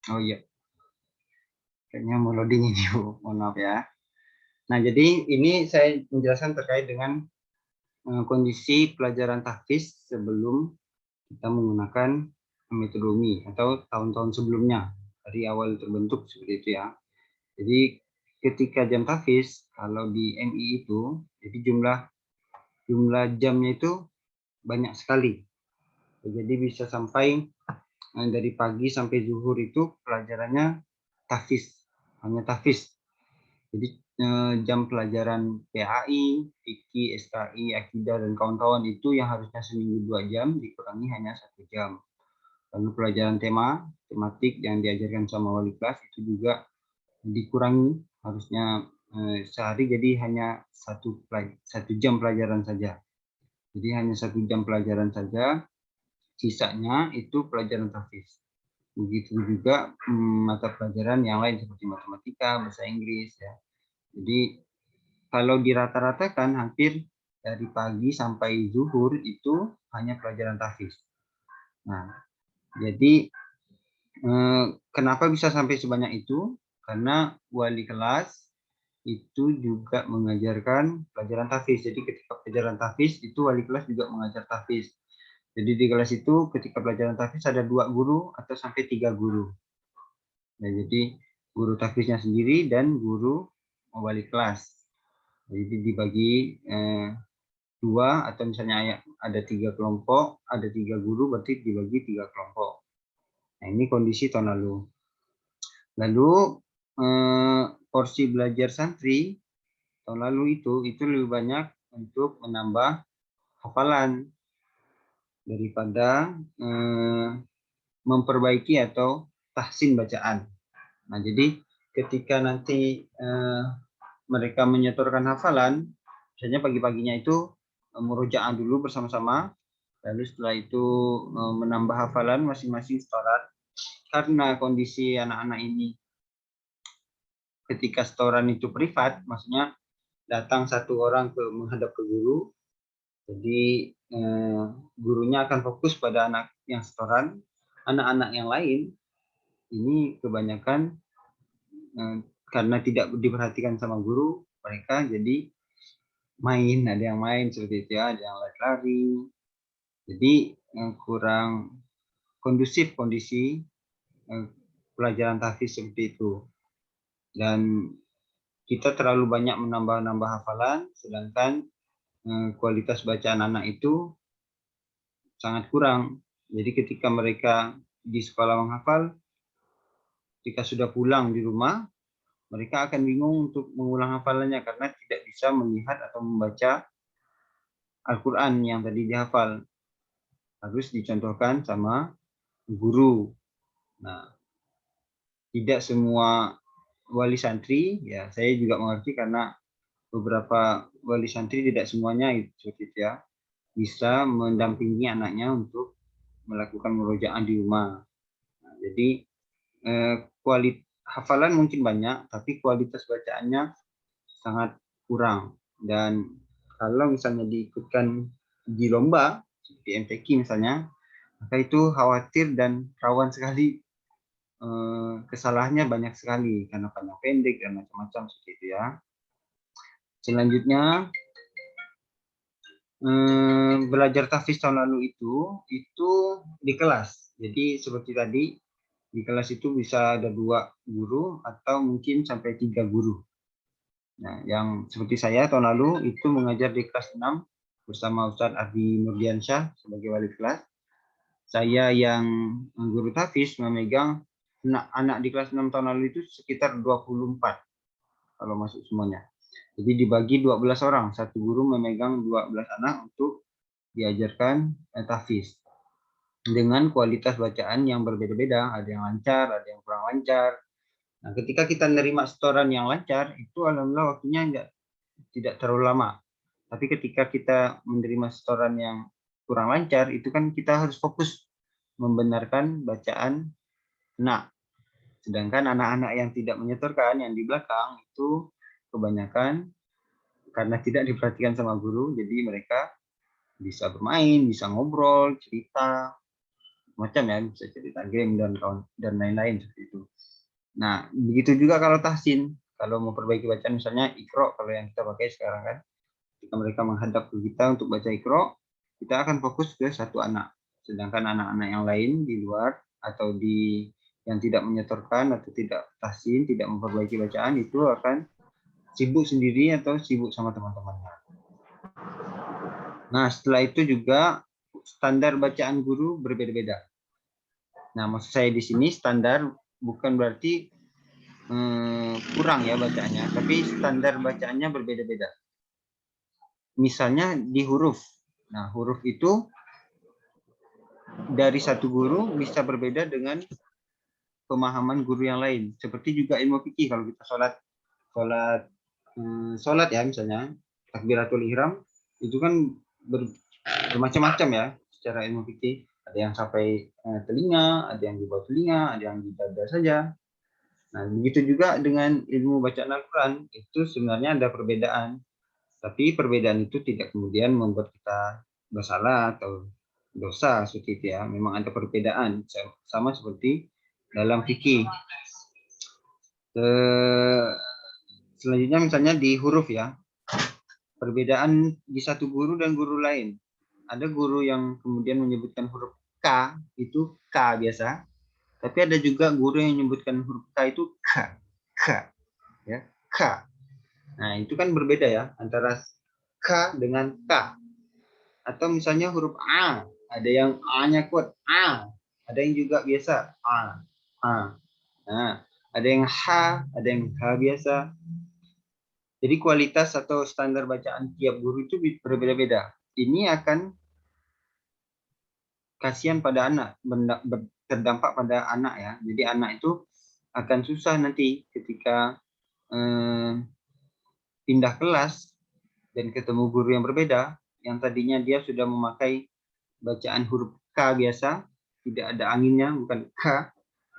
Oh iya, kayaknya mau loading ini Bu, mohon maaf ya. Nah, jadi ini saya menjelaskan terkait dengan kondisi pelajaran tahfiz sebelum kita menggunakan metode UMI atau tahun-tahun sebelumnya dari awal terbentuk seperti itu ya. Jadi ketika jam tahfiz kalau di MI itu, jadi jumlah jamnya itu banyak sekali. Jadi bisa sampai dari pagi sampai zuhur itu pelajarannya tahfiz, hanya tahfiz. Jadi jam pelajaran PAI, fikih, SKI, akidah dan kawan-kawan itu yang harusnya seminggu 2 jam dikurangi hanya 1 jam. Lalu pelajaran tematik yang diajarkan sama wali kelas itu juga dikurangi, harusnya sehari jadi hanya 1 jam pelajaran saja. Jadi hanya 1 jam pelajaran saja, sisanya itu pelajaran tahfiz. Begitu juga mata pelajaran yang lain seperti matematika, bahasa Inggris ya. Jadi kalau dirata-ratakan hampir dari pagi sampai zuhur itu hanya pelajaran tahfiz. Nah, jadi kenapa bisa sampai sebanyak itu? Karena wali kelas itu juga mengajarkan pelajaran tahfiz. Jadi ketika pelajaran tahfiz itu wali kelas juga mengajar tahfiz. Jadi di kelas itu ketika pelajaran tahfiz ada 2 guru atau sampai 3 guru. Nah, jadi guru tahfiznya sendiri dan guru wali kelas. Jadi dibagi 2 atau misalnya ada 3 kelompok, ada 3 guru berarti dibagi 3 kelompok. Nah, ini kondisi tahun lalu. Lalu porsi belajar santri tahun lalu itu lebih banyak untuk menambah hafalan daripada memperbaiki atau tahsin bacaan. Nah, jadi ketika nanti mereka menyetorkan hafalan, misalnya pagi-paginya itu murojaah dulu bersama-sama, lalu setelah itu menambah hafalan masing-masing setoran. Karena kondisi anak-anak ini ketika setoran itu privat, maksudnya datang satu orang menghadap ke guru, jadi gurunya akan fokus pada anak yang setoran. Anak-anak yang lain ini kebanyakan karena tidak diperhatikan sama guru, mereka jadi main, ada yang main seperti itu ya, ada yang lari-lari. Jadi kurang kondusif kondisi pelajaran tahfiz seperti itu. Dan kita terlalu banyak menambah hafalan, sedangkan kualitas bacaan anak itu sangat kurang. Jadi ketika mereka di sekolah menghafal, ketika sudah pulang di rumah, mereka akan bingung untuk mengulang hafalannya karena tidak bisa melihat atau membaca Al-Quran yang tadi dihafal. Harus dicontohkan sama guru. Nah, tidak semua wali santri, ya saya juga mengerti karena beberapa wali santri tidak semuanya seperti itu ya, bisa mendampingi anaknya untuk melakukan murojaah di rumah. Nah, jadi hafalan mungkin banyak, tapi kualitas bacaannya sangat kurang. Dan kalau misalnya diikutkan di lomba seperti MTQ misalnya, maka itu khawatir dan rawan sekali kesalahannya banyak sekali karena panjang pendek dan macam-macam seperti itu ya. Selanjutnya belajar tahfiz tahun lalu itu di kelas. Jadi seperti tadi di kelas itu bisa ada 2 guru atau mungkin sampai 3 guru. Nah, yang seperti saya tahun lalu itu mengajar di kelas 6 bersama Ustadz Ardi Nurdiansyah sebagai wali kelas. Saya yang guru tahfiz memegang anak di kelas 6 tahun lalu itu sekitar 24 kalau masuk semuanya. Jadi dibagi 12 orang, satu guru memegang 12 anak untuk diajarkan tahfiz. Dengan kualitas bacaan yang berbeda-beda, ada yang lancar, ada yang kurang lancar. Nah, ketika kita menerima setoran yang lancar, itu alhamdulillah waktunya tidak terlalu lama. Tapi ketika kita menerima setoran yang kurang lancar, itu kan kita harus fokus membenarkan bacaan kena. Sedangkan anak-anak yang tidak menyetorkan, yang di belakang, itu kebanyakan karena tidak diperhatikan sama guru, jadi mereka bisa bermain, bisa ngobrol, cerita, macam ya, bisa cerita game dan lain-lain seperti itu. Nah, begitu juga kalau tahsin, kalau mau perbaiki bacaan misalnya Iqra, kalau yang kita pakai sekarang kan, ketika mereka menghadap ke kita untuk baca Iqra, kita akan fokus ke satu anak. Sedangkan anak-anak yang lain di luar atau yang tidak menyetorkan atau tidak tahsin, tidak memperbaiki bacaan, itu akan sibuk sendiri atau sibuk sama teman-temannya. Nah, setelah itu juga standar bacaan guru berbeda-beda. Nah, maksud saya di sini standar bukan berarti kurang ya bacaannya, tapi standar bacaannya berbeda-beda. Misalnya di huruf. Nah, huruf itu dari satu guru bisa berbeda dengan pemahaman guru yang lain. Seperti juga ilmu fikih, kalau kita sholat ya, misalnya takbiratul ihram itu kan bermacam-macam ya secara ilmu fikih. Ada yang sampai telinga, ada yang di bawah telinga, ada yang di dada saja. Nah, begitu juga dengan ilmu bacaan Al-Quran, itu sebenarnya ada perbedaan. Tapi perbedaan itu tidak kemudian membuat kita bersalah atau dosa seperti itu ya. Memang ada perbedaan, sama seperti dalam fikih. Selanjutnya misalnya di huruf ya. Perbedaan di satu guru dan guru lain. Ada guru yang kemudian menyebutkan huruf K, itu K biasa. Tapi ada juga guru yang menyebutkan huruf K itu K. Ya, K. Nah, itu kan berbeda ya antara K dengan K. Atau misalnya huruf A, ada yang A-nya kuat, A. Ada yang juga biasa, A. Nah, ada yang H, ada yang H biasa. Jadi kualitas atau standar bacaan tiap guru itu berbeda-beda. Ini akan kasihan pada anak, terdampak pada anak ya. Jadi anak itu akan susah nanti ketika pindah kelas dan ketemu guru yang berbeda, yang tadinya dia sudah memakai bacaan huruf K biasa, tidak ada anginnya, bukan K.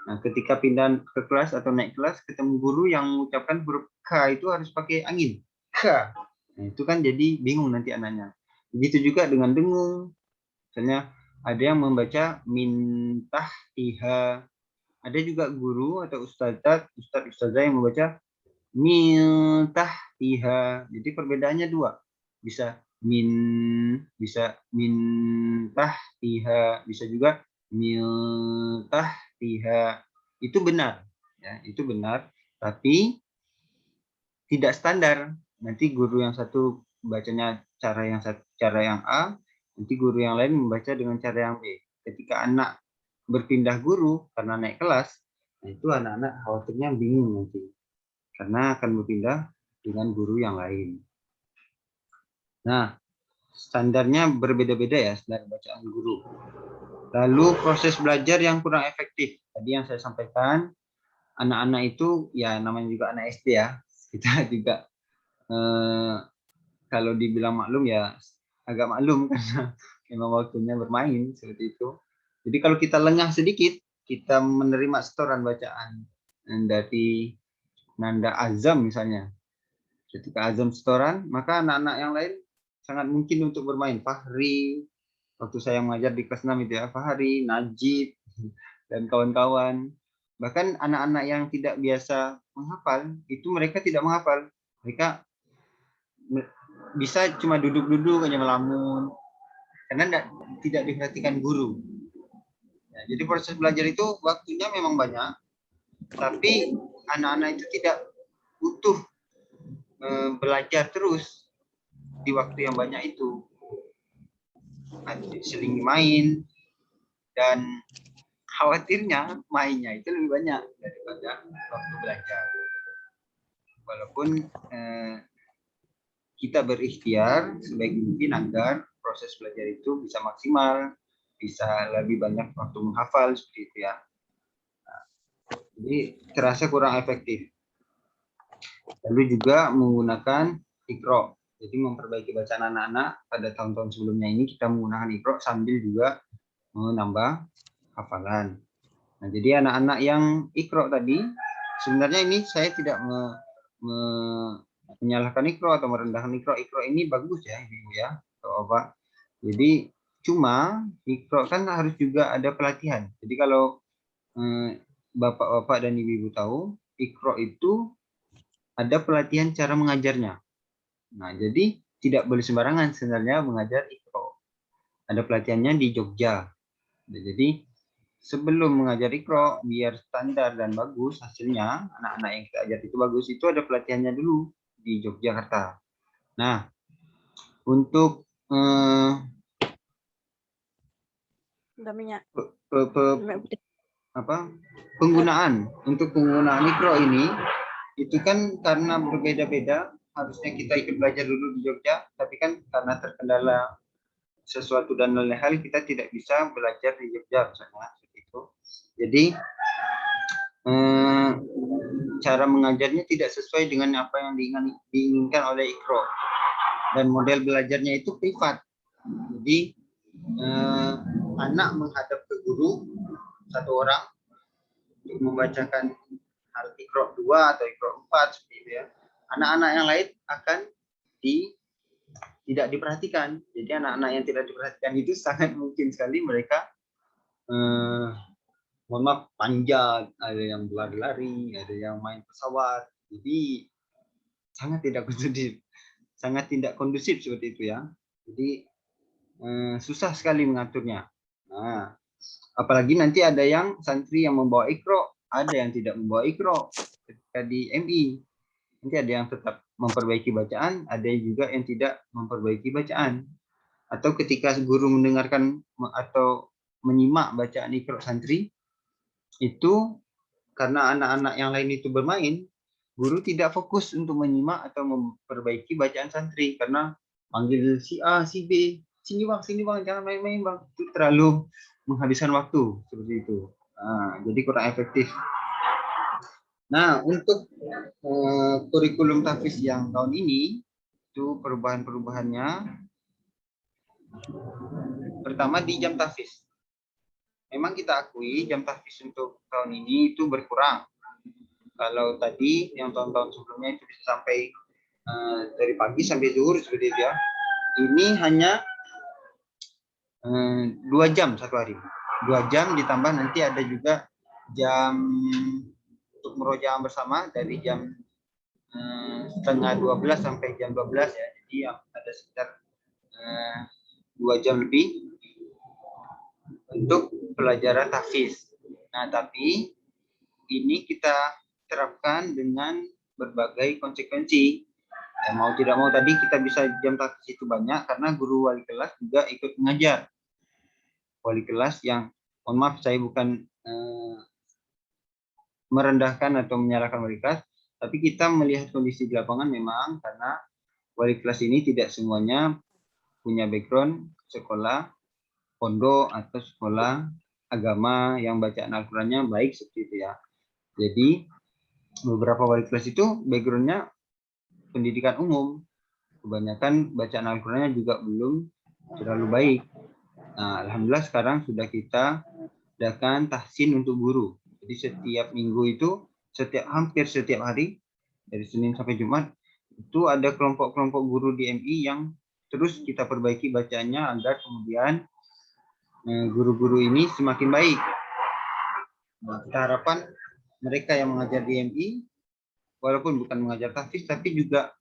Nah, ketika pindah ke kelas atau naik kelas, ketemu guru yang mengucapkan huruf K itu harus pakai angin, K. Nah, itu kan jadi bingung nanti anaknya. Begitu juga dengan dengung. Misalnya ada yang membaca mintah tiha. Ada juga guru atau ustazah yang membaca mintah tiha. Jadi perbedaannya dua. Bisa mintah tiha, bisa juga mintah tiha. Itu benar ya, itu benar, tapi tidak standar. Nanti guru yang satu bacanya cara yang A, nanti guru yang lain membaca dengan cara yang B. Ketika anak berpindah guru karena naik kelas, nah itu anak-anak khawatirnya bingung nanti karena akan berpindah dengan guru yang lain. Nah, standarnya berbeda-beda ya, standar bacaan guru. Lalu proses belajar yang kurang efektif. Tadi yang saya sampaikan, anak-anak itu ya namanya juga anak SD ya. Kita juga kalau dibilang maklum ya agak maklum karena memang waktunya bermain seperti itu. Jadi kalau kita lengah sedikit, kita menerima setoran bacaan dari nanda azam misalnya. Ketika azam setoran, maka anak-anak yang lain sangat mungkin untuk bermain. Fahri, waktu saya mengajar di kelas 6 itu ya, Fahri, Najib, dan kawan-kawan. Bahkan anak-anak yang tidak biasa menghafal, itu mereka tidak menghafal. Mereka bisa cuma duduk-duduk hanya melamun, karena tidak diperhatikan guru. Ya, jadi proses belajar itu waktunya memang banyak, tapi anak-anak itu tidak butuh belajar terus di waktu yang banyak itu. Seling main, dan khawatirnya mainnya itu lebih banyak daripada waktu belajar. Walaupun kita berikhtiar sebaik mungkin agar proses belajar itu bisa maksimal, bisa lebih banyak waktu menghafal seperti itu ya. Nah, jadi terasa kurang efektif. Lalu juga menggunakan Iqra. Jadi memperbaiki bacaan anak-anak pada tahun-tahun sebelumnya ini kita menggunakan Iqra sambil juga menambah hafalan. Nah, jadi anak-anak yang Iqra tadi, sebenarnya ini saya tidak menyalahkan Iqra atau merendahkan Iqra. Iqra ini bagus ya, Ibu ya, atau apa. Jadi cuma Iqra kan harus juga ada pelatihan. Jadi kalau bapak-bapak dan ibu-ibu tahu, Iqra itu ada pelatihan cara mengajarnya. Nah, jadi tidak boleh sembarangan sebenarnya mengajar Iqra. Ada pelatihannya di Jogja. Jadi sebelum mengajar Iqra biar standar dan bagus hasilnya, anak-anak yang kita ajar itu bagus, itu ada pelatihannya dulu di Yogyakarta. Nah, untuk penggunaan Iqra ini itu kan karena berbeda-beda, harusnya kita ikut belajar dulu di Jogja, tapi kan karena terkendala sesuatu dan lain hal kita tidak bisa belajar di Jogja misalnya seperti itu. Jadi cara mengajarnya tidak sesuai dengan apa yang diinginkan oleh Iqra, dan model belajarnya itu privat. Jadi anak menghadap ke guru satu orang untuk membacakan hal Iqra 2 atau Iqra 4 seperti itu ya. Anak-anak yang lain akan tidak diperhatikan. Jadi anak-anak yang tidak diperhatikan itu sangat mungkin sekali mereka mohon maaf panjat, ada yang berlari-lari, ada yang main pesawat. Jadi sangat tidak kondusif seperti itu ya. Jadi susah sekali mengaturnya. Nah, apalagi nanti ada yang santri yang membawa Iqra, ada yang tidak membawa Iqra ketika di MI. Nanti ada yang tetap memperbaiki bacaan, ada juga yang tidak memperbaiki bacaan. Atau ketika guru mendengarkan atau menyimak bacaan Iqra santri, itu karena anak-anak yang lain itu bermain, guru tidak fokus untuk menyimak atau memperbaiki bacaan santri karena manggil si A, si B, sini bang, jangan main-main bang. Itu terlalu menghabiskan waktu seperti itu. Nah, jadi kurang efektif. Nah, untuk kurikulum tahfiz yang tahun ini, itu perubahan-perubahannya. Pertama di jam tahfiz. Memang kita akui jam tahfiz untuk tahun ini itu berkurang. Kalau tadi yang tahun-tahun sebelumnya itu bisa sampai dari pagi sampai zuhur seperti itu ya. Ini hanya 2 jam satu hari. 2 jam ditambah nanti ada juga jam untuk merojaah bersama dari jam setengah 12 sampai jam 12 ya. Jadi ada sekitar 2 jam lebih untuk pelajaran tahfiz. Nah, tapi ini kita terapkan dengan berbagai konsekuensi. Ya, mau tidak mau tadi kita bisa jam tahfiz itu banyak karena guru wali kelas juga ikut mengajar. Wali kelas yang, mohon maaf saya bukan merendahkan atau menyalahkan wali kelas, tapi kita melihat kondisi di lapangan memang karena wali kelas ini tidak semuanya punya background sekolah pondok atau sekolah agama yang bacaan Al-Qur'annya baik seperti itu ya. Jadi beberapa wali kelas itu backgroundnya pendidikan umum, kebanyakan bacaan Al-Qur'annya juga belum terlalu baik. Nah, alhamdulillah sekarang sudah kita adakan tahsin untuk guru. Jadi setiap minggu itu, hampir setiap hari, dari Senin sampai Jumat, itu ada kelompok-kelompok guru di MI yang terus kita perbaiki bacaannya agar kemudian guru-guru ini semakin baik. Nah, kita harapkan mereka yang mengajar di MI, walaupun bukan mengajar tahfiz, tapi juga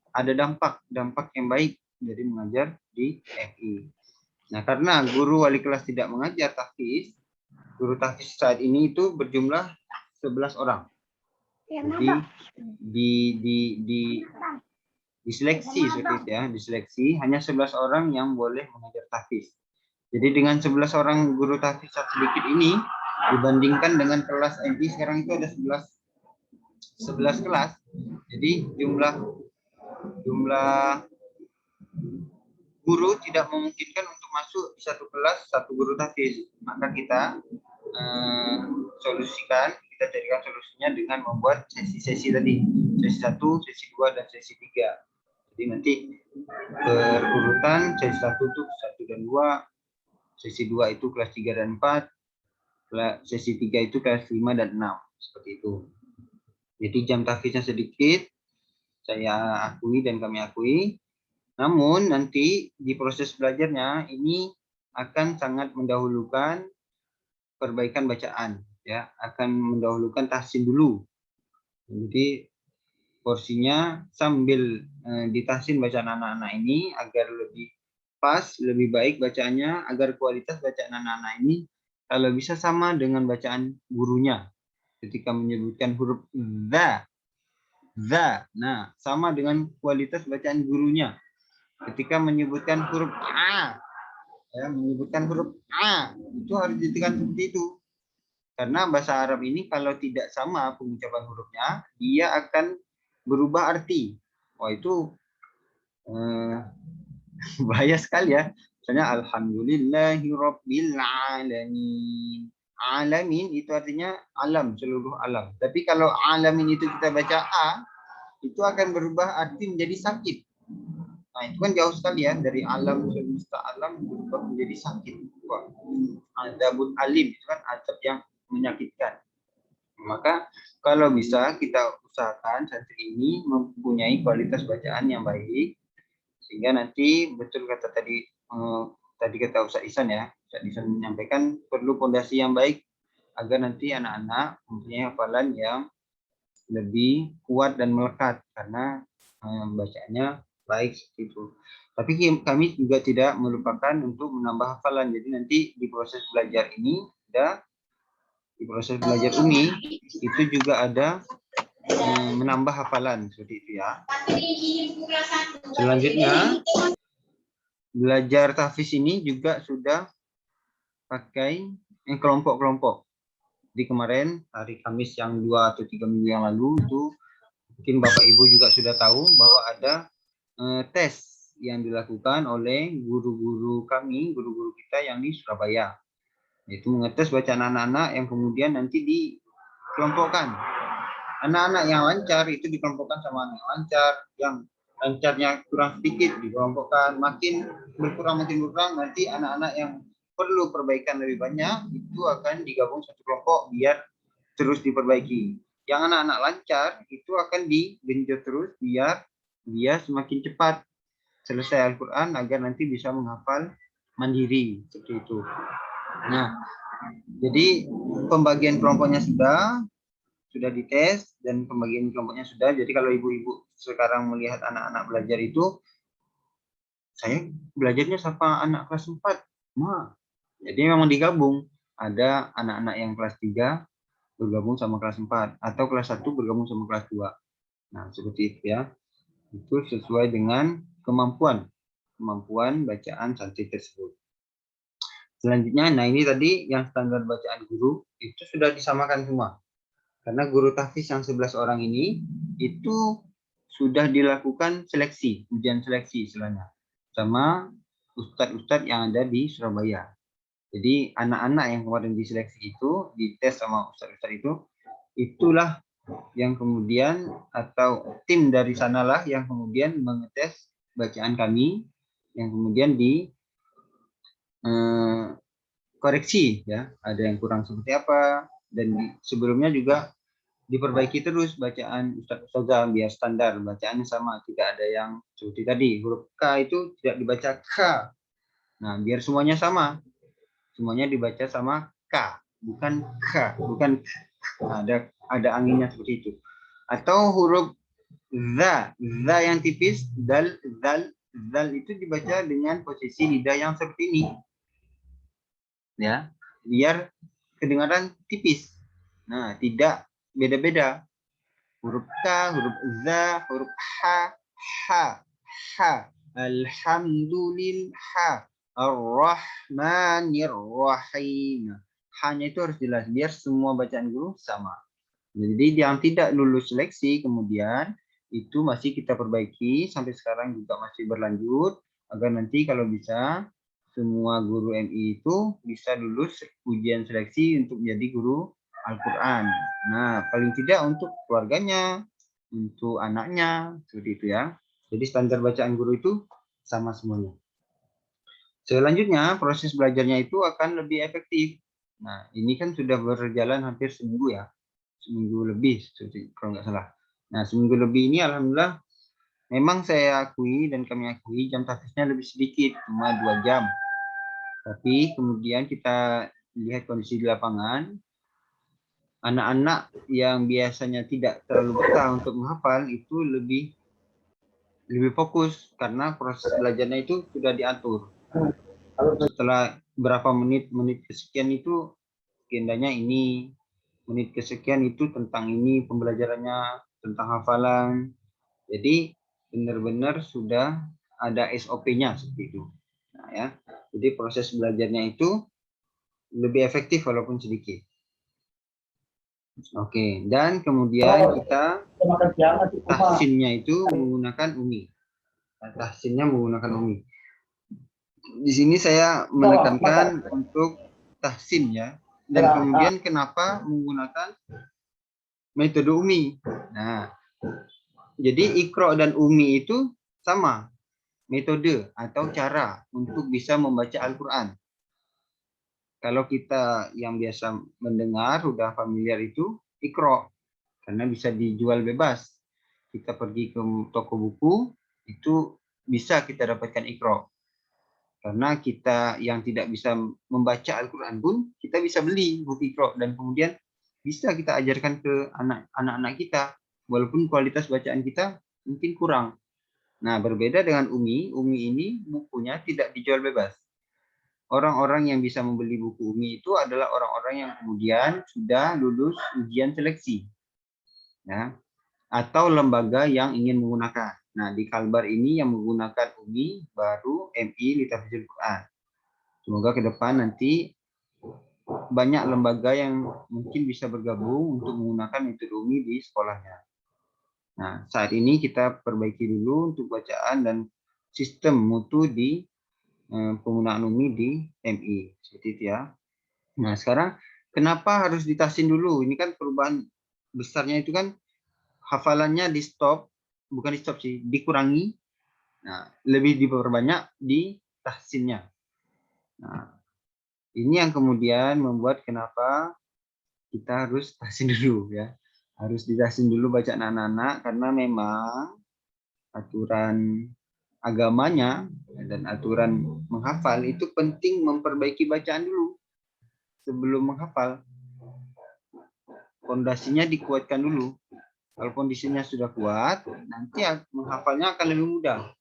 ada dampak yang baik dari mengajar di MI. Nah, karena guru wali kelas tidak mengajar tahfiz, guru tahfiz saat ini itu berjumlah 11 orang. Jadi diseleksi seperti itu ya, diseleksi hanya 11 orang yang boleh mengajar tahfiz. Jadi dengan 11 orang guru tahfiz sedikit ini dibandingkan dengan kelas MI sekarang itu ada 11 kelas. Jadi jumlah guru tidak memungkinkan untuk masuk di satu kelas satu guru tahfiz. Maka kita kita carikan solusinya dengan membuat sesi-sesi tadi, sesi 1, sesi 2, dan sesi 3. Jadi nanti berurutan, sesi 1 itu 1 dan 2, sesi 2 itu kelas 3 dan 4, sesi 3 itu kelas 5 dan 6, seperti itu. Jadi jam tahfiznya sedikit, saya akui dan kami akui. Namun nanti di proses belajarnya ini akan sangat mendahulukan perbaikan bacaan, ya, akan mendahulukan tahsin dulu. Jadi porsinya sambil ditahsin bacaan anak-anak ini agar lebih pas, lebih baik bacaannya, agar kualitas bacaan anak-anak ini kalau bisa sama dengan bacaan gurunya. Ketika menyebutkan huruf za, nah sama dengan kualitas bacaan gurunya. Ketika menyebutkan huruf a, ya, menyebutkan huruf a itu harus ditekan seperti itu. Karena bahasa Arab ini kalau tidak sama pengucapan hurufnya, dia akan berubah arti. Oh, itu bahaya sekali ya. Misalnya alhamdulillahirabbil alamin. Alamin itu artinya alam, seluruh alam. Tapi kalau alamin itu kita baca a, itu akan berubah arti menjadi sakit. Nah, itu kan jauh sekali ya dari alam semesta alam berubah menjadi sakit. Wah, azabun alim itu kan azab yang menyakitkan. Maka kalau bisa kita usahakan santri ini mempunyai kualitas bacaan yang baik sehingga nanti betul kata tadi kata Ustaz Ihsan ya, Ustaz Ihsan menyampaikan perlu fondasi yang baik agar nanti anak-anak mempunyai hafalan yang lebih kuat dan melekat karena bacaannya baik seperti itu. Tapi kami juga tidak melupakan untuk menambah hafalan. Jadi nanti di proses belajar ini di proses belajar Umi itu juga ada menambah hafalan seperti itu ya. Selanjutnya belajar tahfiz ini juga sudah pakai kelompok-kelompok. Di kemarin hari Kamis yang 2 atau 3 minggu yang lalu itu mungkin Bapak Ibu juga sudah tahu bahwa ada tes yang dilakukan oleh guru-guru kami, guru-guru kita yang di Surabaya. Yaitu mengetes bacaan anak-anak yang kemudian nanti dikelompokkan. Anak-anak yang lancar itu dikelompokkan sama anak lancar, yang lancarnya kurang sedikit dikelompokkan, makin berkurang nanti anak-anak yang perlu perbaikan lebih banyak itu akan digabung satu kelompok biar terus diperbaiki. Yang anak-anak lancar itu akan digenjot terus biar dia semakin cepat selesai Al-Quran agar nanti bisa menghafal mandiri seperti itu. Nah, jadi pembagian kelompoknya sudah dites dan pembagian kelompoknya sudah. Jadi kalau ibu-ibu sekarang melihat anak-anak belajar itu, saya belajarnya sama anak kelas 4. Nah, jadi memang digabung. Ada anak-anak yang kelas 3 bergabung sama kelas 4 atau kelas 1 bergabung sama kelas 2. Nah, seperti itu ya. Itu sesuai dengan kemampuan bacaan santri tersebut. Selanjutnya, nah ini tadi yang standar bacaan guru itu sudah disamakan semua. Karena guru tahfiz yang 11 orang ini itu sudah dilakukan seleksi, ujian seleksi istilahnya sama ustadz-ustadz yang ada di Surabaya. Jadi anak-anak yang kemarin diseleksi itu, dites sama ustadz-ustadz itu, itulah yang kemudian atau tim dari sanalah yang kemudian mengetes bacaan kami yang kemudian koreksi ya, ada yang kurang seperti apa dan sebelumnya juga diperbaiki terus bacaan ustaz-ustazah biar standar bacaannya sama, tidak ada yang seperti tadi huruf K itu tidak dibaca K. Nah, biar semuanya sama. Semuanya dibaca sama K, bukan K, bukan K. Nah, ada anginnya seperti itu. Atau huruf za yang tipis, zal itu dibaca dengan posisi lidah yang seperti ini. Ya, biar kedengaran tipis. Nah, tidak beda-beda. Huruf K, huruf za, huruf ha. Alhamdulillah, ar-rahmanir rahim. Hanya itu harus jelas biar semua bacaan guru sama. Jadi yang tidak lulus seleksi kemudian itu masih kita perbaiki sampai sekarang juga masih berlanjut agar nanti kalau bisa semua guru MI itu bisa lulus ujian seleksi untuk menjadi guru Al-Quran. Nah, paling tidak untuk keluarganya, untuk anaknya, seperti itu ya. Jadi standar bacaan guru itu sama semuanya. Selanjutnya, proses belajarnya itu akan lebih efektif. Nah, ini kan sudah berjalan hampir seminggu ya. Seminggu lebih, kalau nggak salah. Nah, seminggu lebih ini alhamdulillah memang saya akui dan kami akui jam tahfiznya lebih sedikit, cuma 2 jam. Tapi kemudian kita lihat kondisi di lapangan, anak-anak yang biasanya tidak terlalu betah untuk menghafal itu lebih fokus karena proses belajarnya itu sudah diatur. Setelah berapa menit kesekian itu agendanya ini, menit kesekian itu tentang ini pembelajarannya, tentang hafalan. Jadi benar-benar sudah ada SOP-nya seperti itu. Nah, ya. Jadi proses belajarnya itu lebih efektif walaupun sedikit. Oke, dan kemudian kita tahsinnya itu menggunakan Umi. Tahsinnya menggunakan Umi. di sini saya menekankan untuk tahsin ya. Dan kemudian kenapa menggunakan metode umi. Nah, jadi Iqra dan umi itu sama metode atau cara untuk bisa membaca Al-Quran. Kalau kita yang biasa mendengar, udah familiar itu Iqra, karena bisa dijual bebas. Kita pergi ke toko buku, itu bisa kita dapatkan Iqra. Karena kita yang tidak bisa membaca Al-Quran pun, kita bisa beli buku Iqra. Dan kemudian bisa kita ajarkan ke anak-anak kita. Walaupun kualitas bacaan kita mungkin kurang. Nah, berbeda dengan Umi. Umi ini bukunya tidak dijual bebas. Orang-orang yang bisa membeli buku Umi itu adalah orang-orang yang kemudian sudah lulus ujian seleksi. Ya, atau lembaga yang ingin menggunakan. Nah, di Kalbar ini yang menggunakan Umi baru MI Litafizul Quran. Semoga ke depan nanti banyak lembaga yang mungkin bisa bergabung untuk menggunakan metode Umi di sekolahnya. Nah, saat ini kita perbaiki dulu untuk bacaan dan sistem mutu di penggunaan Umi di MI. Seperti itu ya. Nah, sekarang kenapa harus ditahsin dulu? Ini kan perubahan besarnya itu kan hafalannya di stop, bukan di stop sih, dikurangi. Nah, lebih diperbanyak di tahsinnya. Nah, ini yang kemudian membuat kenapa kita harus tahsin dulu ya. Harus ditahsin dulu bacaan anak-anak karena memang aturan agamanya dan aturan menghafal itu penting memperbaiki bacaan dulu sebelum menghafal. Fondasinya dikuatkan dulu. Kalau kondisinya sudah kuat, nanti menghafalnya akan lebih mudah.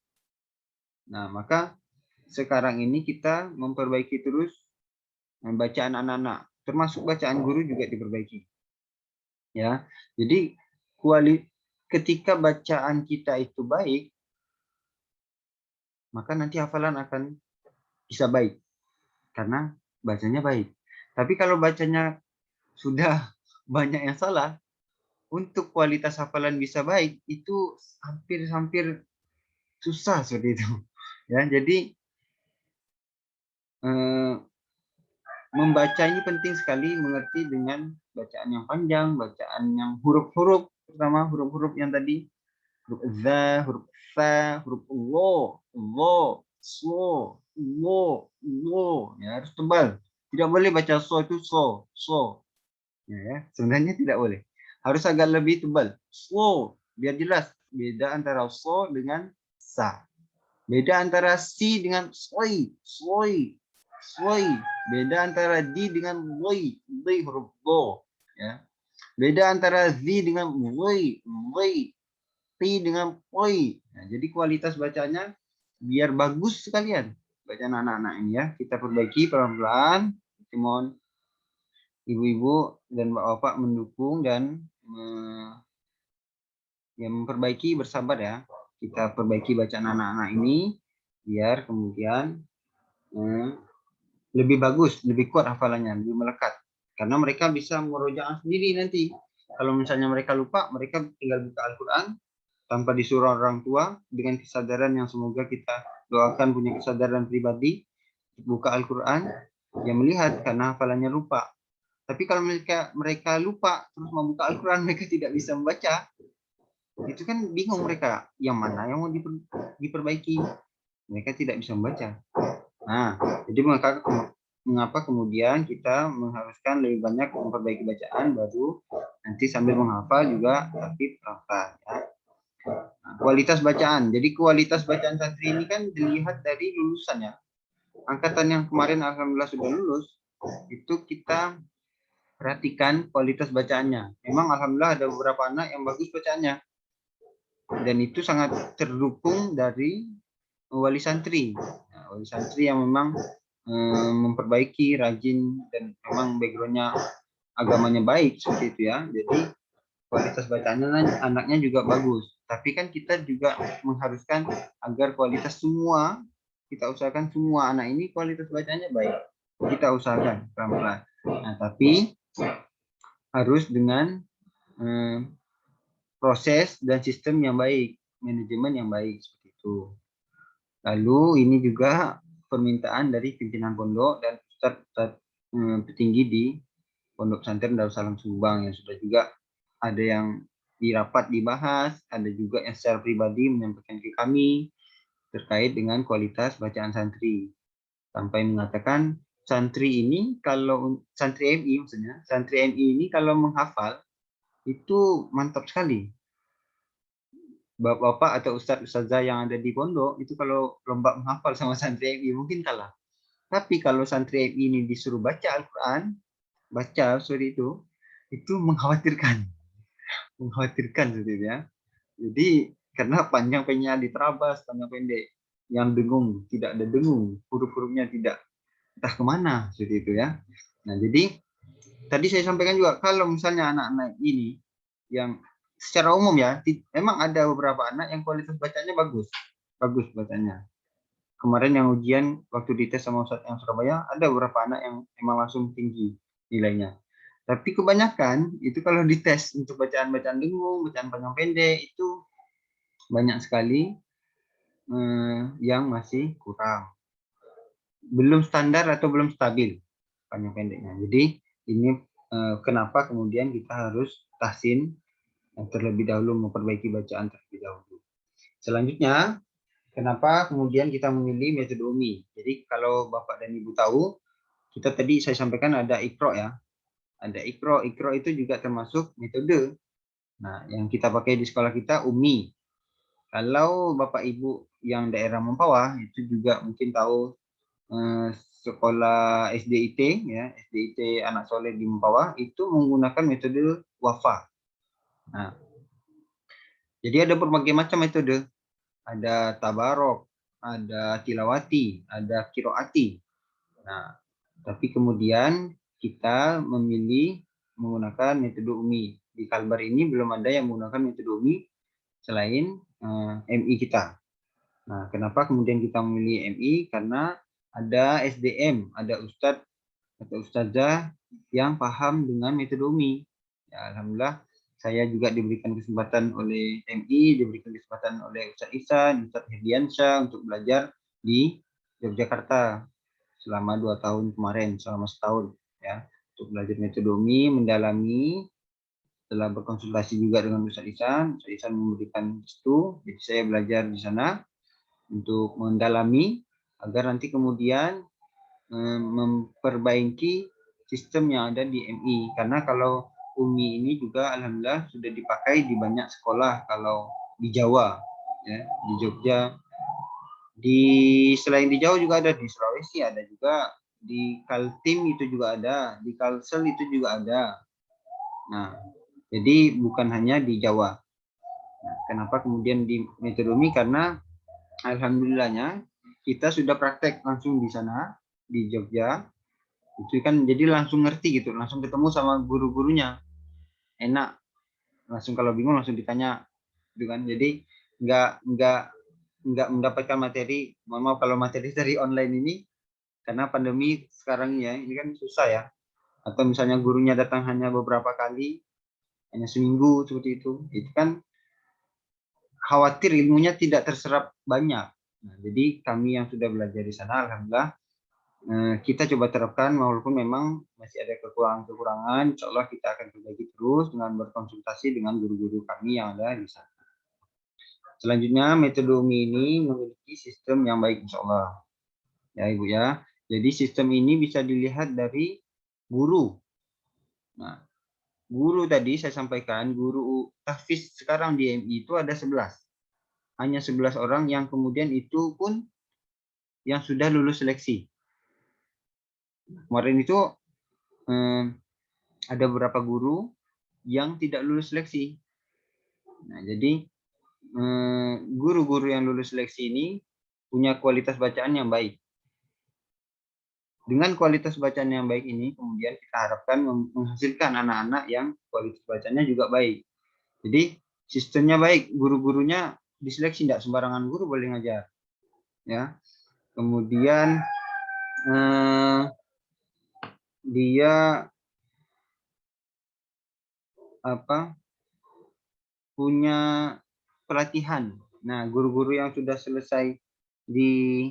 Nah, maka sekarang ini kita memperbaiki terus bacaan anak-anak, termasuk bacaan guru juga diperbaiki. Ya, jadi ketika bacaan kita itu baik, maka nanti hafalan akan bisa baik karena bacanya baik. Tapi kalau bacanya sudah banyak yang salah, untuk kualitas hafalan bisa baik itu hampir susah seperti itu. Ya, jadi membaca ini penting sekali mengerti dengan bacaan yang panjang, bacaan yang huruf-huruf, terutama huruf-huruf yang tadi, huruf za, huruf fa, huruf lo, so, ya harus tebal. Tidak boleh baca so itu so. Ya, sebenarnya tidak boleh. Harus agak lebih tebal. So, biar jelas beda antara so dengan sa. Beda antara si dengan soy. Beda antara di dengan woi, huruf do. Ya. Beda antara zi dengan woi, ti dengan poi. Nah, jadi kualitas bacanya biar bagus sekalian bacaan anak-anak ini ya. Kita perbaiki pelan-pelan. Mohon ibu-ibu dan bapak mendukung dan memperbaiki bersabar ya. Kita perbaiki bacaan anak-anak ini biar kemudian lebih bagus, lebih kuat hafalannya, lebih melekat. Karena mereka bisa merojaah sendiri nanti. Kalau misalnya mereka lupa, mereka tinggal buka Al-Quran tanpa disuruh orang tua dengan kesadaran yang semoga kita doakan punya kesadaran pribadi, buka Al-Quran, yang melihat karena hafalannya lupa. Tapi kalau mereka lupa terus membuka Al-Quran, mereka tidak bisa membaca. Itu kan bingung mereka, yang mana yang mau diperbaiki. Mereka tidak bisa membaca. Nah, jadi mengapa kemudian kita mengharuskan lebih banyak memperbaiki bacaan baru nanti sambil menghafal juga tapi perlahan ya. Nah, kualitas bacaan. Jadi kualitas bacaan santri ini kan dilihat dari lulusannya. Angkatan yang kemarin alhamdulillah sudah lulus, itu kita perhatikan kualitas bacaannya. Memang alhamdulillah ada beberapa anak yang bagus bacaannya. Dan itu sangat terdukung dari wali santri. Nah, wali santri yang memang memperbaiki, rajin, dan memang backgroundnya agamanya baik seperti itu ya. Jadi kualitas bacaannya anaknya juga bagus. Tapi kan kita juga mengharuskan agar kualitas semua, kita usahakan semua anak ini kualitas bacanya baik. Kita usahakan pelan-pelan. Nah, tapi harus dengan proses dan sistem yang baik, manajemen yang baik seperti itu. Lalu ini juga permintaan dari pimpinan pondok dan ustadz petinggi di Pondok Pesantren Darussalam Subang, yang sudah juga ada yang di rapat dibahas, ada juga yang secara pribadi menyampaikan ke kami terkait dengan kualitas bacaan santri, sampai mengatakan santri ini, kalau santri MI maksudnya, santri MI ini kalau menghafal itu mantap sekali. Bapak atau ustazah yang ada di pondok itu kalau lomba menghafal sama santri MI mungkin kalah. Tapi kalau santri MI ini disuruh baca Al-Quran, baca surah itu mengkhawatirkan seperti ya. Jadi karena panjang pendeknya diterabas, panjang pendek, yang dengung tidak ada dengung, huruf-hurufnya tidak entah kemana seperti itu ya. Nah jadi tadi saya sampaikan juga kalau misalnya anak-anak ini yang secara umum ya, memang ada beberapa anak yang kualitas bacanya bagus bacanya. Kemarin yang ujian waktu dites sama Ustadz yang Surabaya, ada beberapa anak yang emang langsung tinggi nilainya. Tapi kebanyakan itu kalau dites untuk bacaan-bacaan dengung, bacaan panjang pendek itu banyak sekali yang masih kurang. Belum standar atau belum stabil panjang pendeknya. Jadi ini kenapa kemudian kita harus tahsin terlebih dahulu, memperbaiki bacaan terlebih dahulu. Selanjutnya, kenapa kemudian kita memilih metode UMI? Jadi kalau Bapak dan Ibu tahu, kita tadi saya sampaikan ada Iqra ya. Ada Iqra itu juga termasuk metode. Nah, yang kita pakai di sekolah kita UMI. Kalau Bapak Ibu yang daerah Mempawah itu juga mungkin tahu sekolah SDIT ya, SDIT Anak Soleh di Mempawah itu menggunakan metode Wafa. Nah, jadi ada berbagai macam metode. Ada tabarok, ada tilawati, ada kiroati. Nah, tapi kemudian kita memilih menggunakan metode UMI. Di Kalbar ini belum ada yang menggunakan metode UMI selain MI kita. Nah, kenapa kemudian kita memilih MI? Karena ada SDM, ada ustadz atau ustazah yang paham dengan metode UMI. Ya, alhamdulillah saya juga diberikan kesempatan oleh MI, diberikan kesempatan oleh Ustadz Ihsan, Ustadz Herdiansyah untuk belajar di Yogyakarta selama 2 tahun kemarin, selama setahun ya, untuk belajar metode UMI, mendalami. Setelah berkonsultasi juga dengan Ustadz Ihsan memberikan itu, jadi saya belajar di sana untuk mendalami agar nanti kemudian memperbaiki sistem yang ada di MI. Karena kalau UMI ini juga alhamdulillah sudah dipakai di banyak sekolah, kalau di Jawa ya, di Jogja, selain di Jawa juga ada, di Sulawesi ada juga, di Kaltim itu juga ada, di Kalsel itu juga ada. Nah, jadi bukan hanya di Jawa. Nah, kenapa kemudian di metode UMI? Karena alhamdulillahnya kita sudah praktek langsung di sana di Jogja. Itu kan jadi langsung ngerti gitu, langsung ketemu sama guru-gurunya, enak, langsung kalau bingung langsung ditanya gitu kan. Jadi nggak mendapatkan materi, mohon maaf kalau materi dari online ini karena pandemi sekarang ya, ini kan susah ya, atau misalnya gurunya datang hanya beberapa kali, hanya seminggu seperti itu kan khawatir ilmunya tidak terserap banyak. Nah, jadi kami yang sudah belajar di sana alhamdulillah kita coba terapkan, walaupun memang masih ada kekurangan-kekurangan, insya Allah kita akan perbaiki terus dengan berkonsultasi dengan guru-guru kami yang ada di sana. Selanjutnya, metode UMI ini memiliki sistem yang baik insya Allah. Ya Ibu ya, jadi sistem ini bisa dilihat dari guru. Nah, guru tadi saya sampaikan, guru tahfiz sekarang di MI itu ada 11. Hanya 11 orang yang kemudian itu pun yang sudah lulus seleksi. Kemarin itu ada beberapa guru yang tidak lulus seleksi. Nah, jadi guru-guru yang lulus seleksi ini punya kualitas bacaan yang baik. Dengan kualitas bacaan yang baik ini, kemudian kita harapkan menghasilkan anak-anak yang kualitas bacaannya juga baik. Jadi sistemnya baik, guru-gurunya diseleksi, tidak sembarangan guru boleh ngajar. Ya. Kemudian dia punya pelatihan. Nah, guru-guru yang sudah selesai di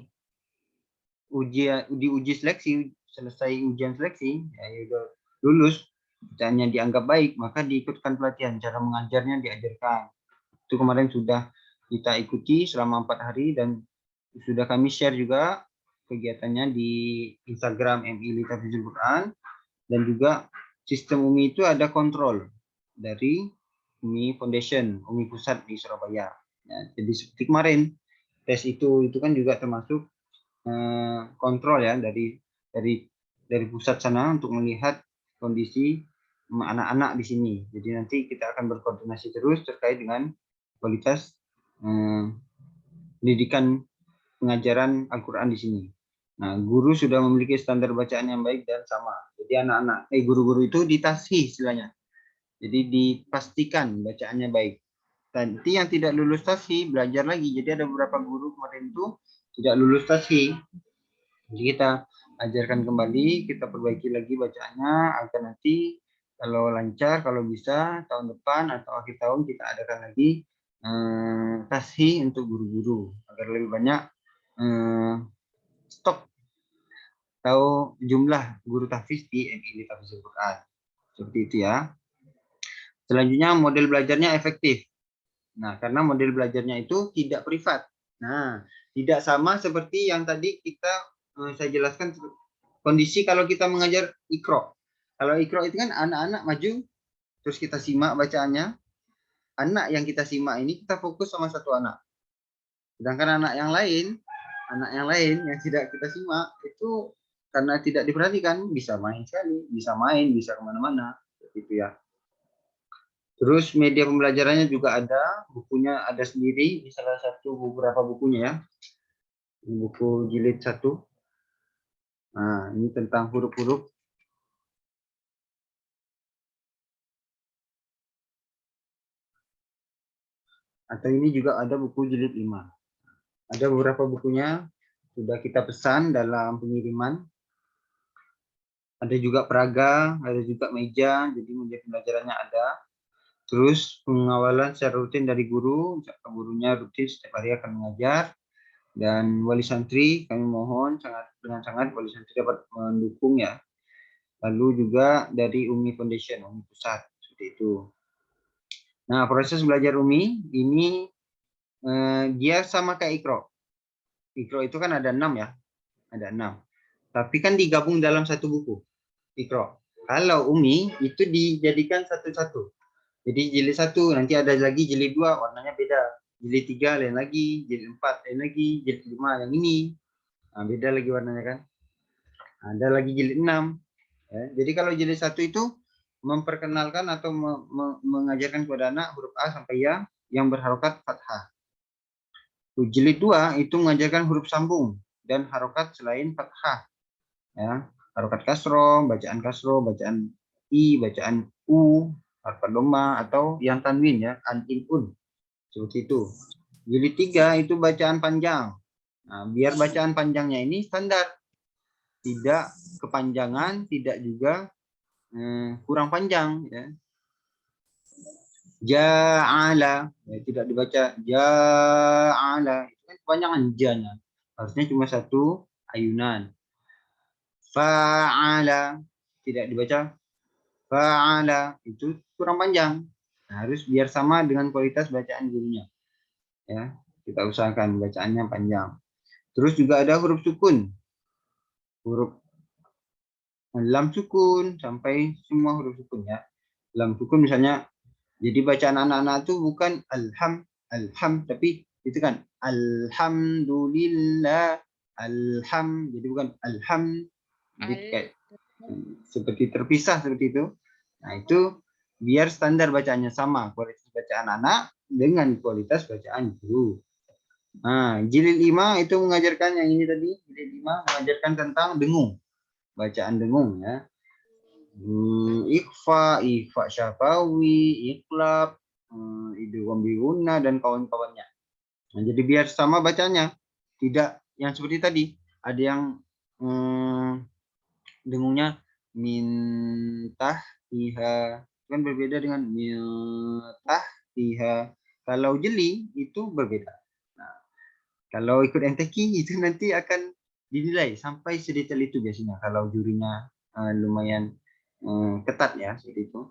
diuji seleksi, selesai ujian seleksi, ya udah lulus, bacaannya dianggap baik, maka diikutkan pelatihan. Cara mengajarnya diajarkan. Itu kemarin sudah kita ikuti selama 4 hari dan sudah kami share juga kegiatannya di Instagram MI Litafizul Quran, dan juga sistem UMI itu ada kontrol dari UMI Foundation, UMI Pusat di Surabaya. Ya, jadi seperti kemarin tes itu kan juga termasuk kontrol ya dari pusat sana untuk melihat kondisi anak-anak di sini. Jadi nanti kita akan berkoordinasi terus terkait dengan kualitas pendidikan pengajaran Al-Quran di sini. Nah, guru sudah memiliki standar bacaan yang baik dan sama. Jadi anak-anak, guru-guru itu ditashih istilahnya. Jadi dipastikan bacaannya baik. Nanti yang tidak lulus tashih belajar lagi. Jadi ada beberapa guru kemarin itu tidak lulus tashih. Jadi kita ajarkan kembali, kita perbaiki lagi bacaannya agar nanti kalau lancar, kalau bisa tahun depan atau akhir tahun kita adakan lagi tashih untuk guru-guru agar lebih banyak stok atau jumlah guru tahfiz di MI Litafizul Quran. Seperti itu ya. Selanjutnya model belajarnya efektif. Nah, karena model belajarnya itu tidak privat. Nah, tidak sama seperti yang tadi saya jelaskan kondisi kalau kita mengajar Iqra. Kalau Iqra itu kan anak-anak maju, terus kita simak bacaannya. Anak yang kita simak ini kita fokus sama satu anak. Sedangkan anak yang lain yang tidak kita simak itu karena tidak diperhatikan bisa main sekali, bisa kemana-mana, seperti itu ya. Terus media pembelajarannya juga ada, bukunya ada sendiri di salah satu beberapa bukunya ya. Ini buku jilid 1. Nah, ini tentang huruf-huruf. Atau ini juga ada buku jilid 5. Ada beberapa bukunya sudah kita pesan dalam pengiriman. Ada juga peraga, ada juga meja, jadi media pembelajarannya ada. Terus pengawalan secara rutin dari guru, gurunya rutin setiap hari akan mengajar. Dan wali santri kami mohon dengan sangat wali santri dapat mendukung ya. Lalu juga dari UMI Foundation, UMI Pusat, seperti itu. Nah, proses belajar UMI ini dia sama kayak Iqra. Iqra itu kan ada 6 ya, ada 6. Tapi kan digabung dalam satu buku, Iqra. Kalau UMI itu dijadikan satu-satu. Jadi jilid 1, nanti ada lagi jilid 2, warnanya beda. Jilid 3 lain lagi, jilid 4 lain lagi, jilid 5 yang ini. Nah, beda lagi warnanya kan. Ada lagi jilid 6. Ya, jadi kalau jilid 1 itu memperkenalkan atau mengajarkan kepada anak huruf A sampai Ya yang berharokat fathah. Jilid 2 itu mengajarkan huruf sambung dan harokat selain fathah. Ya, harokat kasroh, bacaan I, bacaan U, harokat doma atau yang tanwin ya, an, in, un. Seperti itu. Jilid 3 itu bacaan panjang. Nah, biar bacaan panjangnya ini standar. Tidak kepanjangan, tidak juga kurang panjang ya. Ja'ala, ya, tidak dibaca ja'ala, itu kan kepanjangan ja-nya. Harusnya cuma satu ayunan. Fa'ala, tidak dibaca fa'ala, itu kurang panjang. Nah, harus biar sama dengan kualitas bacaan gurunya. Ya, kita usahakan bacaannya panjang. Terus juga ada huruf sukun. Huruf lam sukun sampai semua huruf sukun ya. Lam sukun misalnya, jadi bacaan anak-anak itu bukan alham, tapi itu kan alhamdulillah, alham, jadi bukan alham, jadi kayak seperti terpisah seperti itu. Nah, itu biar standar bacaannya sama, kualitas bacaan anak dengan kualitas bacaan guru. Nah, jilid 5 itu mengajarkan yang ini tadi, jilid 5 mengajarkan tentang dengung, bacaan dengung ya. Ikhfa syafawi, iqlab, idgham biguna dan kawan-kawannya. Nah, jadi biar sama bacanya, tidak yang seperti tadi. Ada yang dengungnya mintah iha, kan berbeda dengan mintah iha. Kalau jeli itu berbeda. Nah, kalau ikut MTQ itu nanti akan dinilai sampai sedetail itu biasanya kalau jurinya lumayan ketat ya seperti itu.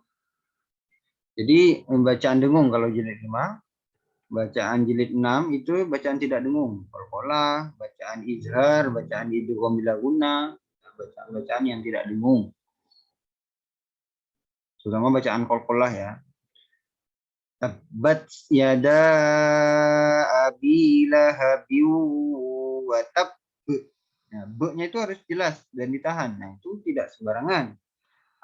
Jadi bacaan dengung kalau jilid 5, bacaan jilid 6 itu bacaan tidak dengung, qalqalah, bacaan izhar, bacaan idgham bila guna, bacaan-bacaan yang tidak dengung. Terutama bacaan qalqalah ya. Tabbat yada abi lahabin wa tab. Nah, be-nya itu harus jelas dan ditahan. Nah, itu tidak sembarangan.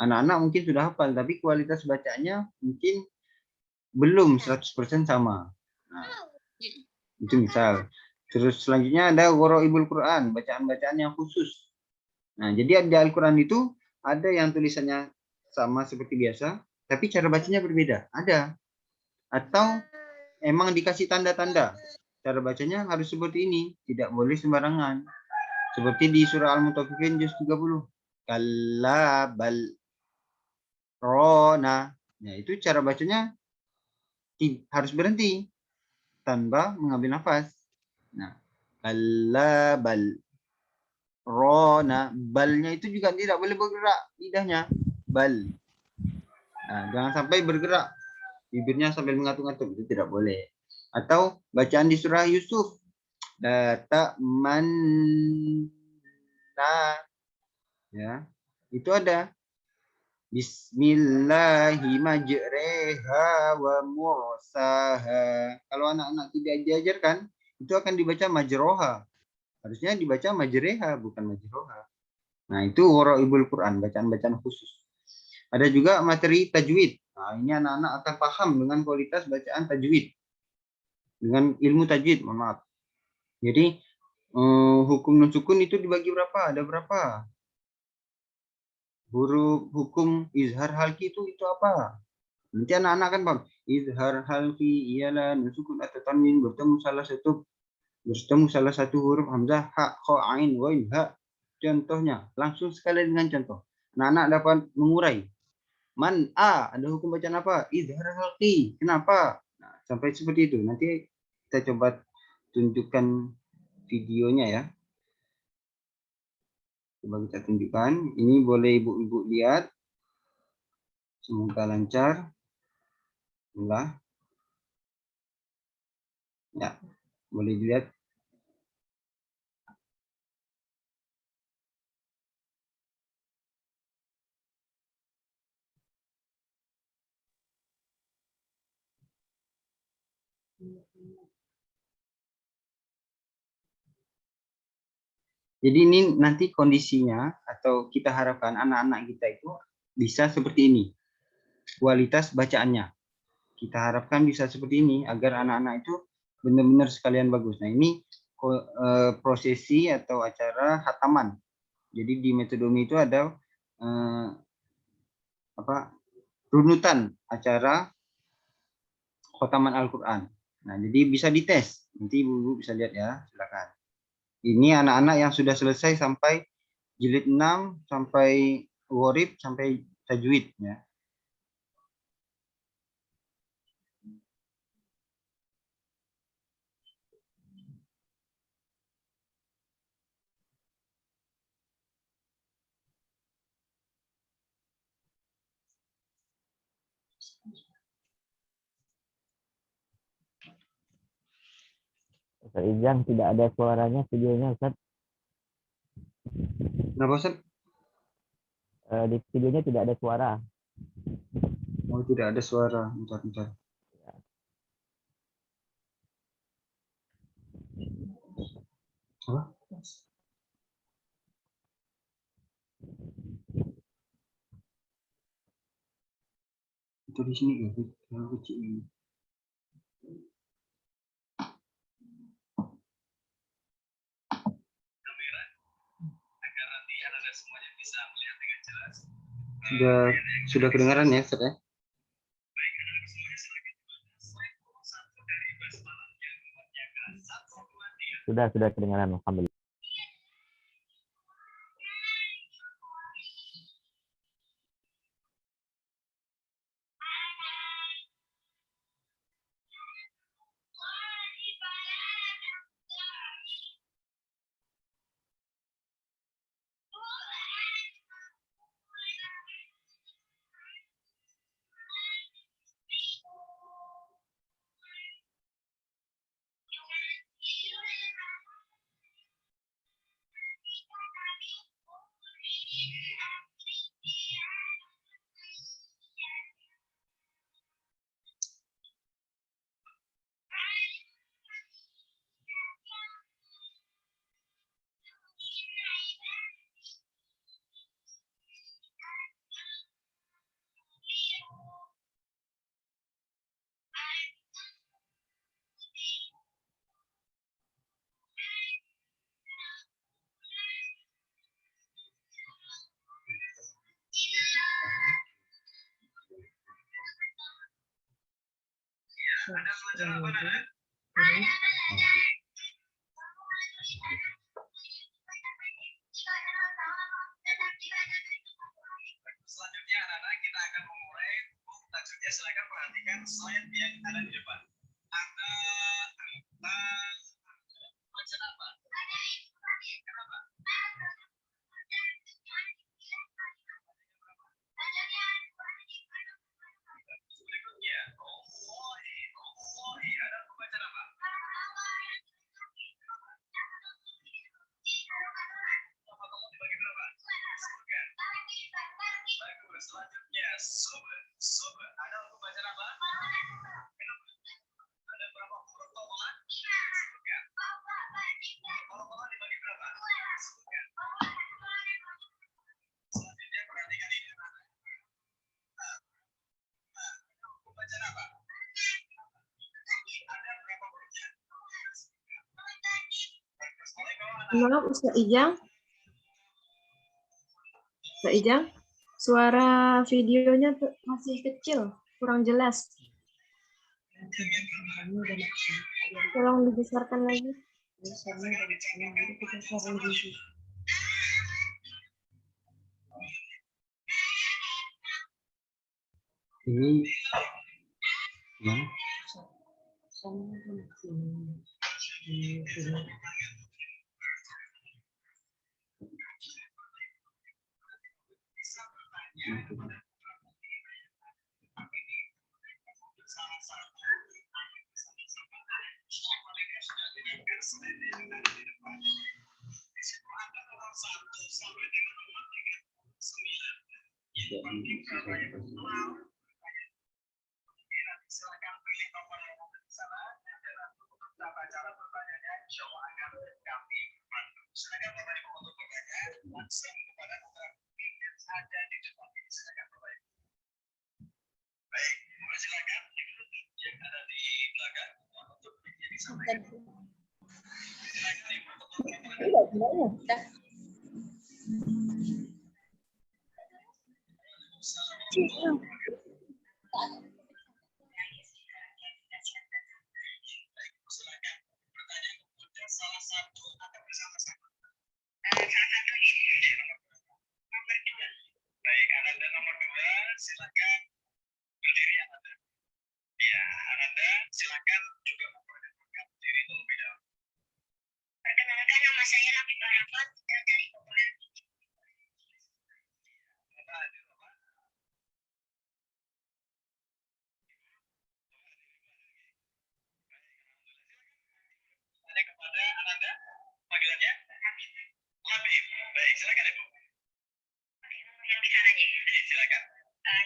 Anak-anak mungkin sudah hafal, tapi kualitas bacanya mungkin belum 100% sama. Nah, itu misal. Terus selanjutnya ada gharaibul Quran, bacaan-bacaan yang khusus. Nah, jadi di Al-Quran itu ada yang tulisannya sama seperti biasa, tapi cara bacanya berbeda. Ada. Atau emang dikasih tanda-tanda. Cara bacanya harus seperti ini, tidak boleh sembarangan. Seperti di surah Al-Mutaffifin juz 30. Kalla bal rona. Nah, itu cara bacanya harus berhenti tanpa mengambil nafas. Nah, kalla bal rona. Balnya itu juga tidak boleh bergerak lidahnya. Bal. Nah, jangan sampai bergerak bibirnya sambil mengatuk-ngatuk, itu tidak boleh. Atau bacaan di surah Yusuf, data manna, ya itu ada Bismillahi majreha wa mursaha. Kalau anak-anak tidak diajarkan, itu akan dibaca majroha. Harusnya dibaca majreha, bukan majroha. Nah, itu gharaibul Quran, bacaan-bacaan khusus. Ada juga materi tajwid. Nah, ini anak-anak akan paham dengan kualitas bacaan tajwid. Dengan ilmu tajwid, mohon maaf. Jadi, hukum nun sukun itu dibagi berapa? Ada berapa? Huruf hukum izhar halki itu apa? Nanti anak-anak kan paham. Izhar halki ialah nun sukun atau tanwin bertemu salah satu huruf hamzah, ha, kha, ain, wain, ha. Contohnya, langsung sekali dengan contoh. Anak-anak dapat mengurai. Man a, ada hukum bacaan apa? Izhar halki. Kenapa? Nah, sampai seperti itu. Nanti kita coba tunjukkan videonya ya. Coba kita tunjukkan. Ini boleh ibu-ibu lihat. Semoga lancar. Bismillah. Ya, boleh dilihat. Jadi ini nanti kondisinya atau kita harapkan anak-anak kita itu bisa seperti ini. Kualitas bacaannya. Kita harapkan bisa seperti ini agar anak-anak itu benar-benar sekalian bagus. Nah, ini prosesi atau acara khataman. Jadi di metodologi itu ada runutan acara khataman Al-Qur'an. Nah, jadi bisa dites. Nanti ibu-ibu bisa lihat ya, silakan. Ini anak-anak yang sudah selesai sampai jilid 6 sampai gharib sampai tajwid ya. Ustaz Ijang tidak ada suaranya videonya Ustaz. Kenapa Ustaz? Di videonya tidak ada suara. Oh, tidak ada suara. Bentar. Apa? Itu di sini ya, yang kecil ini. Sudah kedengaran ya, Ustaz ya? Sudah kedengaran, alhamdulillah. Selanjutnya anak-anak kita akan memulai buku tajwidnya. Silakan perhatikan slide yang ada di depan. Ada baca apa? Kenapa? Berikutnya, Allahi ada pembacaan apa? Allah dibagi berapa? Sebutkan. Bagus. Selanjutnya, sub ada pembacaan apa? Kenapa? Ada berapa huruf Allah? Sebutkan. Allah dibagi berapa? Sebutkan. Selanjutnya perhatikan ini. Pembacaan apa? Ada berapa hurufnya? Maaf, Ustaz Ijang. Ustaz Ijang, suara videonya masih kecil, kurang jelas. Tolong dibesarkan lagi. Ini gimana? Silakan pilih nomor yang ada di sana dan untuk cara bertanya insya Allah akan kami bantu. Silakan Bapak Ibu untuk bertanya langsung kepada putra yang ada di depan ini. Silakan Bapak Ibu. Baik, silakan yang ada di belakang untuk disampaikan. Silakan Ibu untuk bertanya. Salah satu atau bersama-sama. Nomor 2. Baik, Ananda nomor 2, silakan berdiri Ananda. Ya, Ananda silakan juga memperkenalkan diri terlebih dahulu. Perkenalkan, nama saya Latif Arafat dari Bogor. Tanya kepada Ananda, panggilannya Labib. Baik, silakan Ibu. Yang di sana aja. Silakan.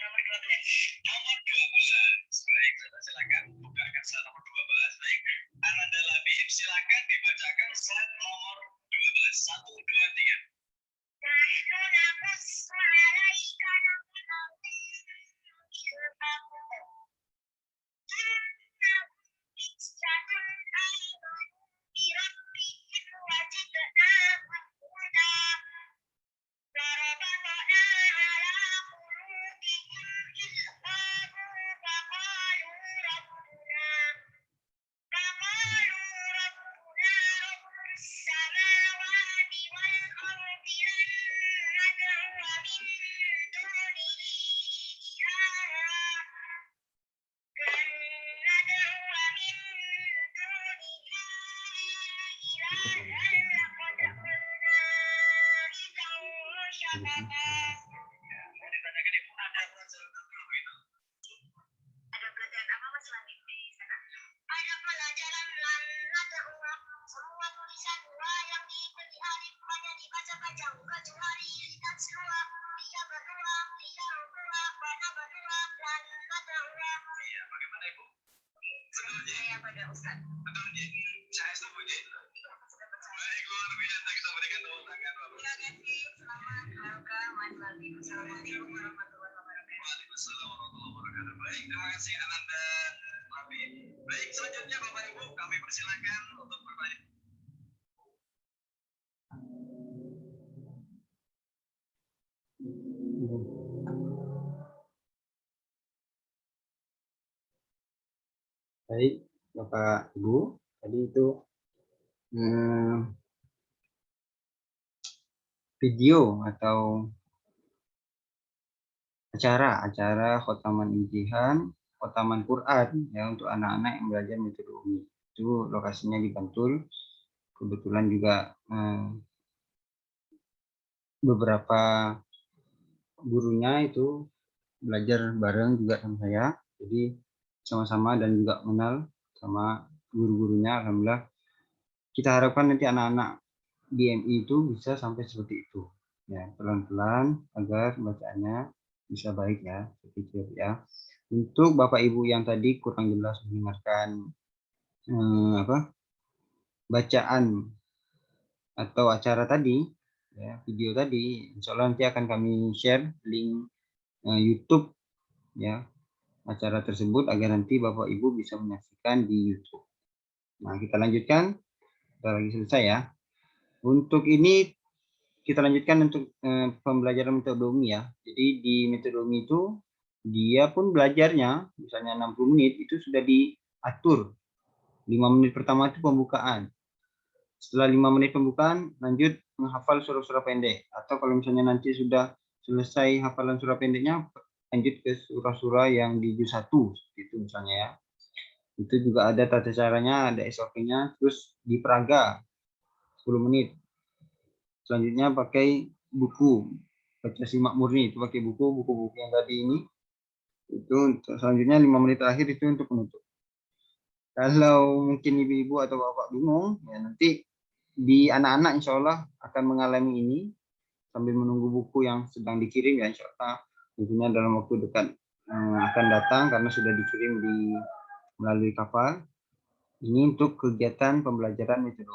Nomor 12. Nomor 12. Baik, silakan bukakan slide nomor 12. Baik. Ananda Labib, silakan dibacakan slide nomor 12. 1, 2, 3. Nahnu naqussu 'alaika Ada pelajaran apa Mas Labib di sana? Ada pelajaran semua tulisan dua yang diberi alif hanya dibaca-baca kecuali lihat semua dia berdua, dia berdua, pada berdua, dan berdua. Iya, bagaimana Ibu? Saya pada Ustaz. Betul, jadi saya setuju. Baik, luar biasa, kita berikan tepuk tangan. Terima kasih, selamat berkah Mas Labib. Assalamualaikum warahmatullahi wabarakatuh. Waalaikumsalam warahmatullahi wabarakatuh. Baik, terima kasih Ananda Labib. Baik, selanjutnya Bapak Ibu kami persilakan untuk bertanya. Baik, Bapak Ibu, tadi itu video atau acara khotaman imtihan, khotaman Quran ya untuk anak-anak yang belajar metode Umi. Itu lokasinya di Bantul. Kebetulan juga beberapa gurunya itu belajar bareng juga sama saya. Jadi sama-sama dan juga mengenal sama guru-gurunya. Alhamdulillah. Kita harapkan nanti anak-anak DMI itu bisa sampai seperti itu. Ya, pelan-pelan agar bacaannya bisa baik ya, sedikit ya. Untuk Bapak Ibu yang tadi kurang jelas mendengarkan bacaan atau acara tadi, ya, video tadi, insya Allah nanti akan kami share link YouTube ya acara tersebut agar nanti Bapak Ibu bisa menyaksikan di YouTube. Nah, kita lanjutkan, kita lagi selesai ya. Untuk ini kita lanjutkan untuk pembelajaran metode Umi ya. Jadi di metode Umi itu dia pun belajarnya misalnya 60 menit itu sudah diatur. 5 menit pertama itu pembukaan. Setelah 5 menit pembukaan lanjut menghafal surah-surah pendek. Atau kalau misalnya nanti sudah selesai hafalan surah pendeknya lanjut ke surah-surah yang di juz 1 itu misalnya ya. Itu juga ada tata caranya, ada SOP-nya, terus diperaga 10 menit. Selanjutnya pakai buku baca simak murni, itu pakai buku yang tadi ini. Itu selanjutnya 5 menit terakhir itu untuk penutup. Kalau mungkin ibu-ibu atau bapak bingung, ya nanti di anak-anak insya Allah akan mengalami ini sambil menunggu buku yang sedang dikirim ya insya Allah tentunya dalam waktu dekat akan datang karena sudah dikirim melalui kapal. Ini untuk kegiatan pembelajaran metode.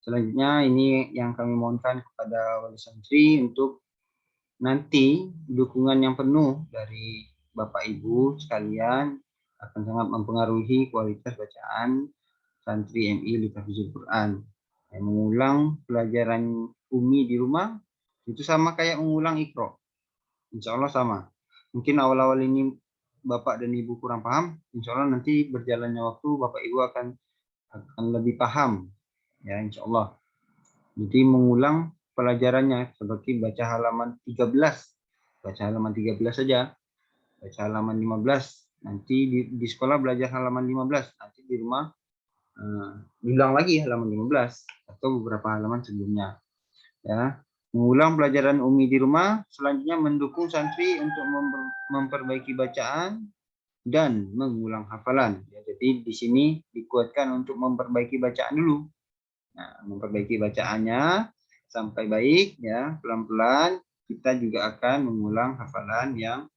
Selanjutnya ini yang kami mohonkan kepada wali santri untuk nanti dukungan yang penuh dari Bapak Ibu sekalian akan sangat mempengaruhi kualitas bacaan santri MI Litafizul Quran. Yang mengulang pelajaran Umi di rumah itu sama kayak mengulang Iqra. Insya Allah sama. Mungkin awal-awal ini Bapak dan Ibu kurang paham, insya Allah nanti berjalannya waktu Bapak Ibu akan lebih paham. Ya, insya Allah. Jadi mengulang pelajarannya seperti baca halaman 13. Baca halaman 13 saja. Baca halaman 15. Nanti di sekolah belajar halaman 15. Nanti di rumah diulang lagi halaman 15 atau beberapa halaman sebelumnya. Ya. Mengulang pelajaran Umi di rumah, selanjutnya mendukung santri untuk memperbaiki bacaan dan mengulang hafalan. Ya, jadi di sini dikuatkan untuk memperbaiki bacaan dulu. Nah, memperbaiki bacaannya sampai baik ya, pelan-pelan kita juga akan mengulang hafalan yang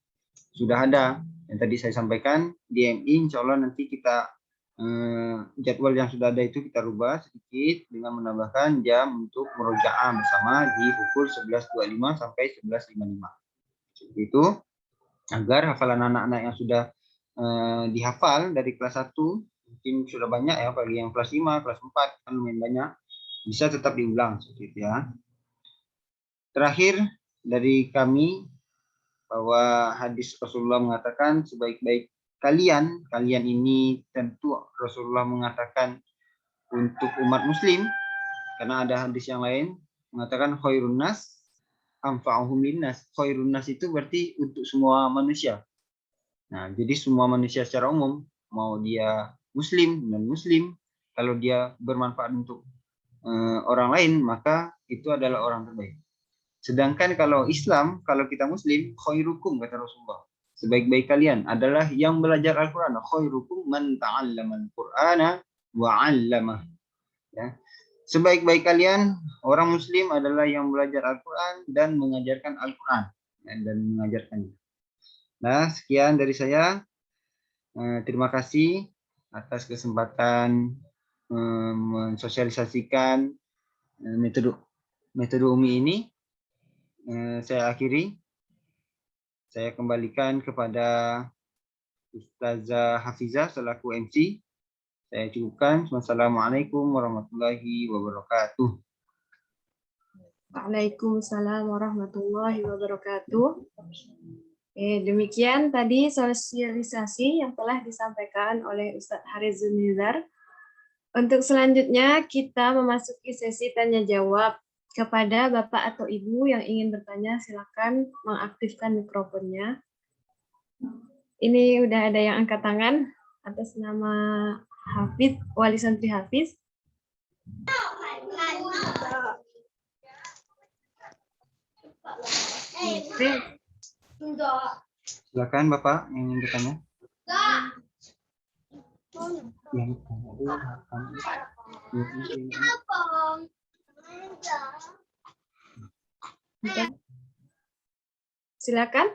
sudah ada. Yang tadi saya sampaikan di MI insya Allah nanti kita jadwal yang sudah ada itu kita rubah sedikit dengan menambahkan jam untuk murojaah bersama di pukul 11.25 sampai 11.55. Seperti itu agar hafalan anak-anak yang sudah dihafal dari kelas 1 mungkin sudah banyak ya bagi yang kelas 5, kelas 4 kan lumayan banyak bisa tetap diulang seperti itu ya. Terakhir dari kami bahwa hadis Rasulullah mengatakan sebaik-baik kalian ini tentu Rasulullah mengatakan untuk umat muslim karena ada hadis yang lain mengatakan khairun nas anfa'uhum linnas. Khairun nas itu berarti untuk semua manusia. Nah, jadi semua manusia secara umum mau dia muslim dan muslim kalau dia bermanfaat untuk orang lain maka itu adalah orang terbaik. Sedangkan kalau Islam, kalau kita Muslim, khairukum kata Rasulullah. Sebaik-baik kalian adalah yang belajar Al-Quran. Khairukum man ta'allama Al-Qur'ana wa 'allamah. Ya. Sebaik-baik kalian orang Muslim adalah yang belajar Al-Quran dan mengajarkan Al-Quran dan mengajarkannya. Nah, sekian dari saya. Terima kasih atas kesempatan mensosialisasikan metode Umi ini. Saya akhiri. Saya kembalikan kepada Ustazah Hafizah selaku MC. Saya cukupkan. Wassalamualaikum warahmatullahi wabarakatuh. Waalaikumsalam warahmatullahi wabarakatuh. Demikian tadi sosialisasi yang telah disampaikan oleh Ustadz Harizun Nizar. Untuk selanjutnya kita memasuki sesi tanya jawab. Kepada Bapak atau Ibu yang ingin bertanya, silakan mengaktifkan mikrofonnya. Ini udah ada yang angkat tangan atas nama Hafiz, Wali Santri Hafiz. Oke. Silakan Bapak yang ingin bertanya. Silakan.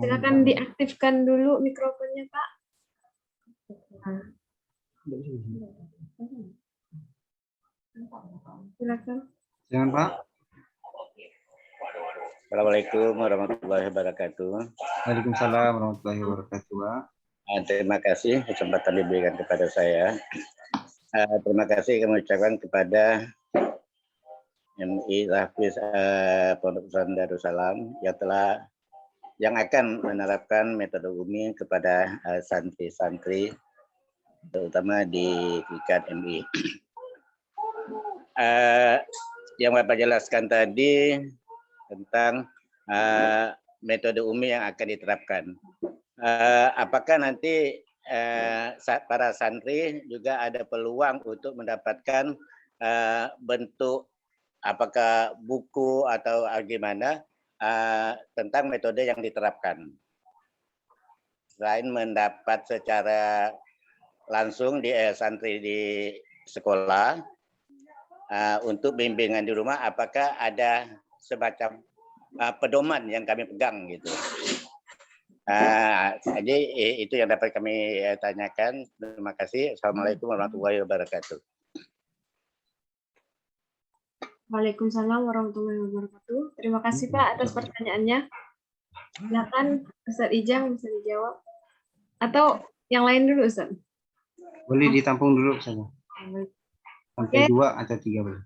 Silakan diaktifkan dulu mikrofonnya, Pak. Silakan. Silakan Pak. Assalamualaikum warahmatullahi wabarakatuh. Waalaikumsalam warahmatullahi wabarakatuh, Pak. Terima kasih kesempatan diberikan kepada saya. Terima kasih kami ucapkan kepada MI Hafiz Pondok Pesantren Darussalam yang akan menerapkan metode Umi kepada santri-santri terutama di tingkat MI. Yang Bapak jelaskan tadi tentang metode Umi yang akan diterapkan. Apakah nanti para santri juga ada peluang untuk mendapatkan bentuk apakah buku atau gimana tentang metode yang diterapkan? Selain mendapat secara langsung di santri di sekolah, untuk bimbingan di rumah, apakah ada semacam pedoman yang kami pegang gitu? Jadi itu yang dapat kami tanyakan. Terima kasih. Assalamualaikum warahmatullahi wabarakatuh. Waalaikumsalam warahmatullahi wabarakatuh. Terima kasih Pak atas pertanyaannya. Silakan Ustadz Ijang bisa dijawab. Atau yang lain dulu Ustadz? Boleh ditampung dulu saja. Sampai 2 atau 3 boleh.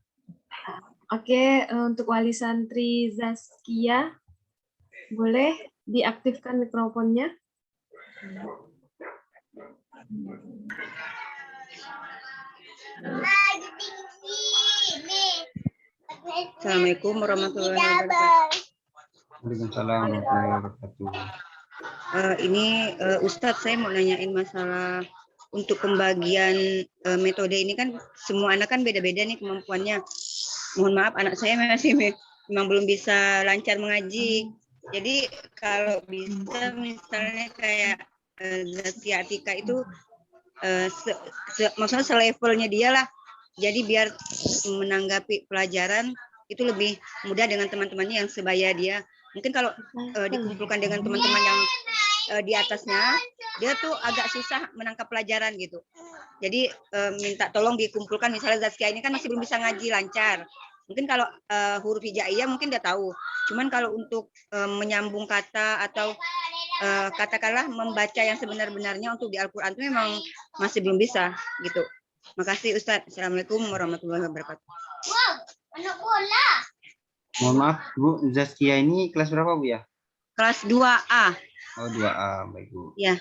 Oke, untuk Wali Santri Zaskia, boleh diaktifkan mikrofonnya. Assalamualaikum warahmatullahi wabarakatuh. Waalaikumsalam warahmatullahi wabarakatuh. Ini Ustadz, saya mau nanyain masalah untuk pembagian metode ini kan semua anak kan beda-beda nih kemampuannya. Mohon maaf anak saya masih memang belum bisa lancar mengaji. Jadi kalau bisa misalnya kayak Zaskia Atika itu maksudnya selevelnya dia lah. Jadi biar menanggapi pelajaran itu lebih mudah dengan teman-temannya yang sebaya dia. Mungkin kalau dikumpulkan dengan teman-teman yang di atasnya, dia tuh agak susah menangkap pelajaran gitu. Jadi minta tolong dikumpulkan, misalnya Zaskia ini kan masih belum bisa ngaji lancar. Mungkin kalau huruf hijaiyah mungkin dia tahu. Cuman kalau untuk menyambung kata atau katakanlah membaca yang sebenar-benarnya untuk di Al-Quran itu memang masih belum bisa gitu. Makasih Ustadz. Assalamualaikum warahmatullahi wabarakatuh. Wow, anak bola. Mohon maaf, Bu, Zaskia ini kelas berapa, Bu ya? Kelas 2A. Oh, 2A, baik Bu. Ya.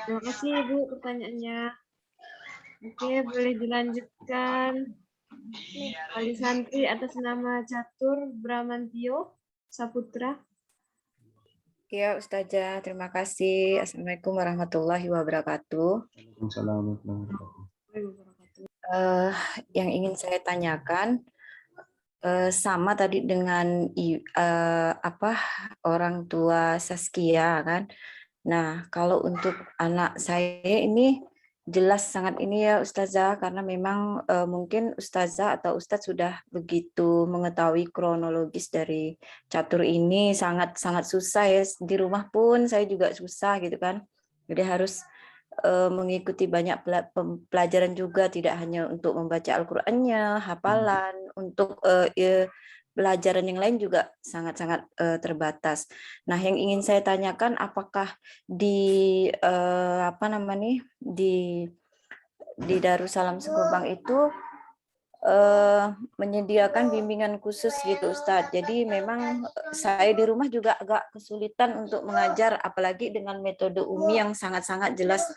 Terima kasih Ibu pertanyaannya. Oke, boleh dilanjutkan. Wali Santri atas nama Catur Bramantio Saputra. Ya, Ustazah, terima kasih. Assalamualaikum warahmatullahi wabarakatuh. Waalaikumsalam warahmatullahi wabarakatuh. Yang ingin saya tanyakan sama tadi dengan orang tua Saskia kan. Nah, kalau untuk anak saya ini jelas sangat ini ya Ustazah, karena memang mungkin Ustazah atau Ustadz sudah begitu mengetahui kronologis dari catur ini, sangat susah ya, di rumah pun saya juga susah gitu kan, jadi harus mengikuti banyak pelajaran juga, tidak hanya untuk membaca Al-Qur'annya, hafalan, untuk pelajaran yang lain juga sangat-sangat terbatas. Nah, yang ingin saya tanyakan, apakah di di Darussalam Sekubang itu menyediakan bimbingan khusus gitu Ustadz. Jadi memang saya di rumah juga agak kesulitan untuk mengajar, apalagi dengan metode Umi yang sangat-sangat jelas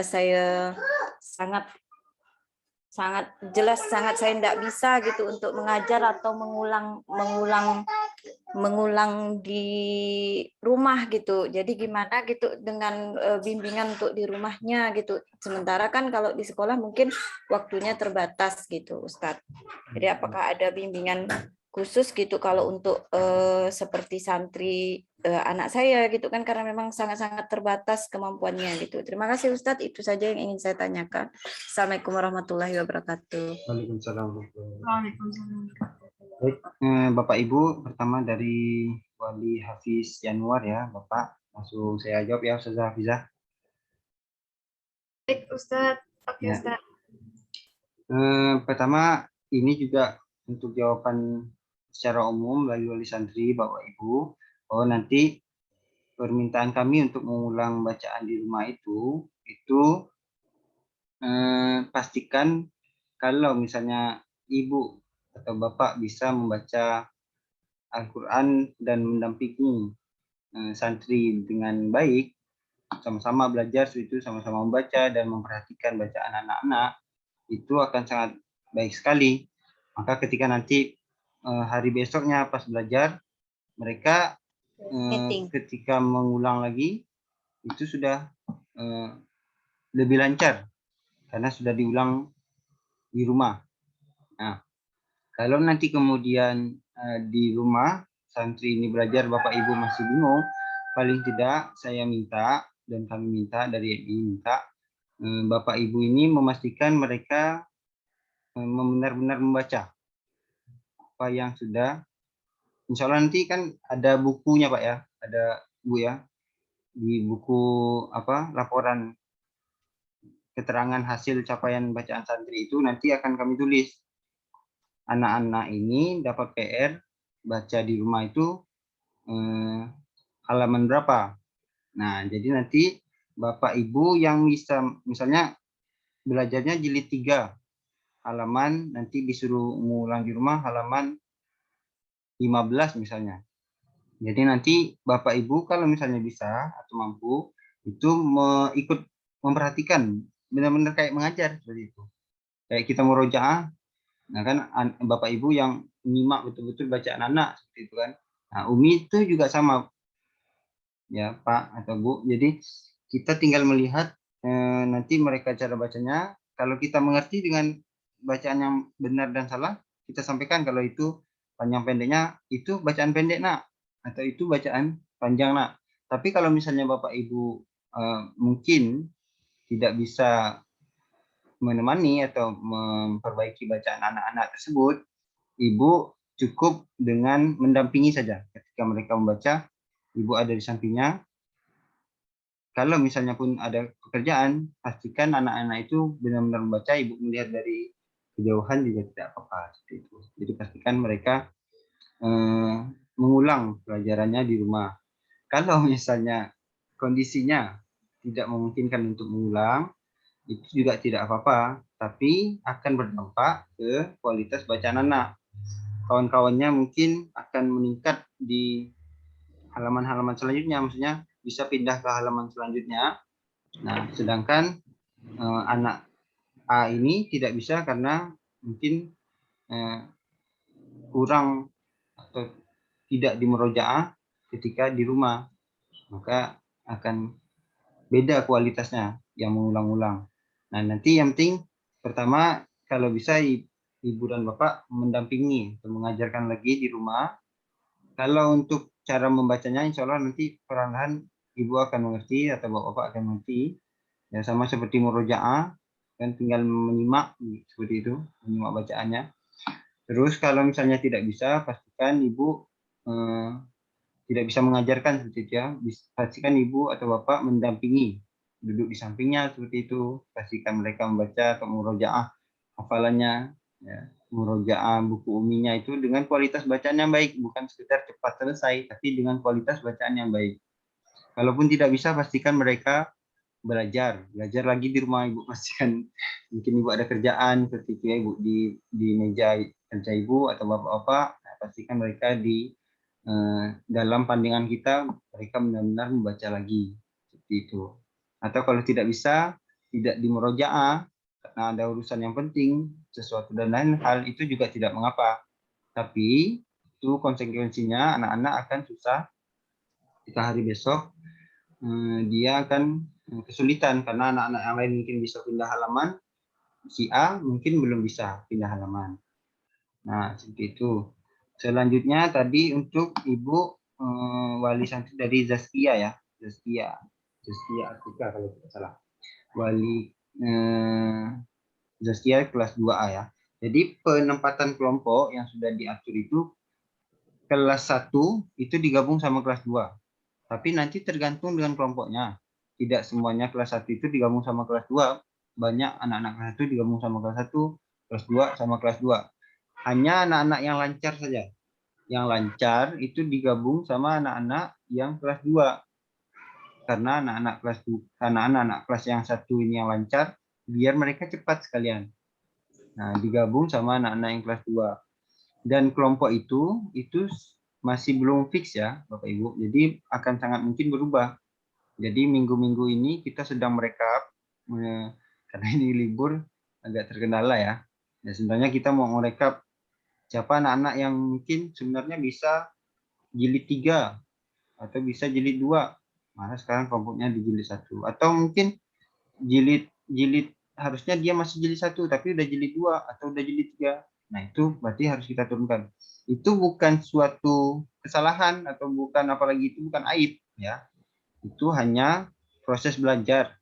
saya sangat sangat saya tidak bisa gitu untuk mengajar atau mengulang di rumah gitu. Jadi gimana gitu dengan bimbingan untuk di rumahnya gitu. Sementara kan kalau di sekolah mungkin waktunya terbatas gitu Ustadz. Jadi apakah ada bimbingan khusus gitu kalau untuk seperti santri anak saya gitu kan, karena memang sangat-sangat terbatas kemampuannya gitu. Terima kasih Ustadz, itu saja yang ingin saya tanyakan. Assalamualaikum warahmatullahi wabarakatuh. Waalaikumsalam. Waalaikumsalam. Baik, Bapak Ibu, pertama dari Wali Hafiz Januar ya, Bapak. Langsung saya jawab ya, Ustazah Hafizah. Baik, Ustadz. Oke, Ya. Ustadz. Pertama, ini juga untuk jawaban secara umum bagi wali santri, Bapak Ibu, bahwa nanti permintaan kami untuk mengulang bacaan di rumah itu pastikan kalau misalnya Ibu atau Bapak bisa membaca Al-Quran dan mendampingi santri dengan baik, sama-sama belajar itu, sama-sama membaca dan memperhatikan bacaan anak-anak, itu akan sangat baik sekali. Maka ketika nanti hari besoknya pas belajar, mereka ketika mengulang lagi itu sudah lebih lancar karena sudah diulang di rumah. Nah, kalau nanti kemudian di rumah santri ini belajar, Bapak Ibu masih bingung, paling tidak saya minta dan kami minta dari MI minta Bapak Ibu ini memastikan mereka benar-benar membaca apa yang sudah. Insya Allah nanti kan ada bukunya Pak ya, ada Bu ya, di buku apa laporan keterangan hasil capaian bacaan santri itu nanti akan kami tulis anak-anak ini dapat PR baca di rumah itu halaman berapa. Nah, jadi nanti Bapak Ibu yang bisa misalnya belajarnya jilid 3 halaman, nanti disuruh ngulang di rumah halaman 15 misalnya. Jadi nanti Bapak Ibu kalau misalnya bisa atau mampu itu ikut memperhatikan, benar-benar kayak mengajar seperti itu. Kayak kita murojaah, nah kan Bapak Ibu yang menyimak betul-betul bacaan anak seperti itu kan. Nah, Umi itu juga sama ya Pak atau Bu. Jadi kita tinggal melihat nanti mereka cara bacanya. Kalau kita mengerti dengan bacaan yang benar dan salah, kita sampaikan kalau itu panjang pendeknya itu bacaan pendek nak, atau itu bacaan panjang nak. Tapi kalau misalnya Bapak Ibu mungkin tidak bisa menemani atau memperbaiki bacaan anak-anak tersebut, Ibu cukup dengan mendampingi saja. Ketika mereka membaca, Ibu ada di sampingnya. Kalau misalnya pun ada pekerjaan, pastikan anak-anak itu benar-benar membaca, Ibu melihat dari kejauhan juga tidak apa-apa seperti itu. Jadi pastikan mereka mengulang pelajarannya di rumah. Kalau misalnya kondisinya tidak memungkinkan untuk mengulang, itu juga tidak apa-apa, tapi akan berdampak ke kualitas bacaan anak. Kawan-kawannya mungkin akan meningkat di halaman-halaman selanjutnya, maksudnya bisa pindah ke halaman selanjutnya. Nah, sedangkan anak A ini tidak bisa karena mungkin kurang atau tidak dimurojaah ketika di rumah, maka akan beda kualitasnya yang mengulang-ulang. Nah, nanti yang penting pertama kalau bisa Ibu dan Bapak mendampingi atau mengajarkan lagi di rumah. Kalau untuk cara membacanya insya Allah nanti perlahan Ibu akan mengerti atau Bapak akan mengerti. Ya sama seperti murojaah, kan tinggal menyimak seperti itu, menyimak bacaannya. Terus kalau misalnya tidak bisa, pastikan Ibu tidak bisa mengajarkan seperti itu ya. Pastikan Ibu atau Bapak mendampingi, duduk di sampingnya seperti itu. Pastikan mereka membaca atau murojaah hafalannya, ya. Murojaah buku uminya itu dengan kualitas bacaan yang baik, bukan sekedar cepat selesai, tapi dengan kualitas bacaan yang baik. Kalaupun tidak bisa, pastikan mereka belajar lagi di rumah ibu, pastikan mungkin ibu ada kerjaan seperti itu ya ibu, di meja kerja ibu atau bapak-bapak, nah, pastikan mereka di dalam pandangan kita mereka benar-benar membaca lagi seperti itu. Atau kalau tidak bisa, tidak di murojaah karena ada urusan yang penting sesuatu dan lain hal, itu juga tidak mengapa, tapi itu konsekuensinya anak-anak akan susah ketika hari besok dia akan kesulitan karena anak-anak yang lain mungkin bisa pindah halaman, si A mungkin belum bisa pindah halaman. Nah, seperti itu. Selanjutnya tadi untuk Ibu wali santri dari Zaskia ya. Zaskia Atika kalau tidak salah. Wali Zaskia kelas 2A ya. Jadi penempatan kelompok yang sudah diatur itu kelas 1 itu digabung sama kelas 2. Tapi nanti tergantung dengan kelompoknya. Tidak semuanya kelas 1 itu digabung sama kelas 2. Banyak anak-anak kelas 1 digabung sama kelas 1, kelas 2 sama kelas 2. Hanya anak-anak yang lancar saja. Yang lancar itu digabung sama anak-anak yang kelas 2. Karena anak-anak kelas yang 1 ini yang lancar, biar mereka cepat sekalian. Nah, digabung sama anak-anak yang kelas 2. Dan kelompok itu masih belum fix ya, Bapak Ibu. Jadi akan sangat mungkin berubah. Jadi minggu-minggu ini kita sedang merekap, karena ini libur agak terkendala ya. Ya sebenarnya kita mau merekap siapa anak-anak yang mungkin sebenarnya bisa jilid 3 atau bisa jilid 2. Maka sekarang kelompoknya di jilid 1. Atau mungkin jilid harusnya dia masih jilid 1 tapi udah jilid 2 atau udah jilid 3. Nah, itu berarti harus kita turunkan. Itu bukan suatu kesalahan atau bukan, apalagi itu bukan aib ya. Itu hanya proses belajar.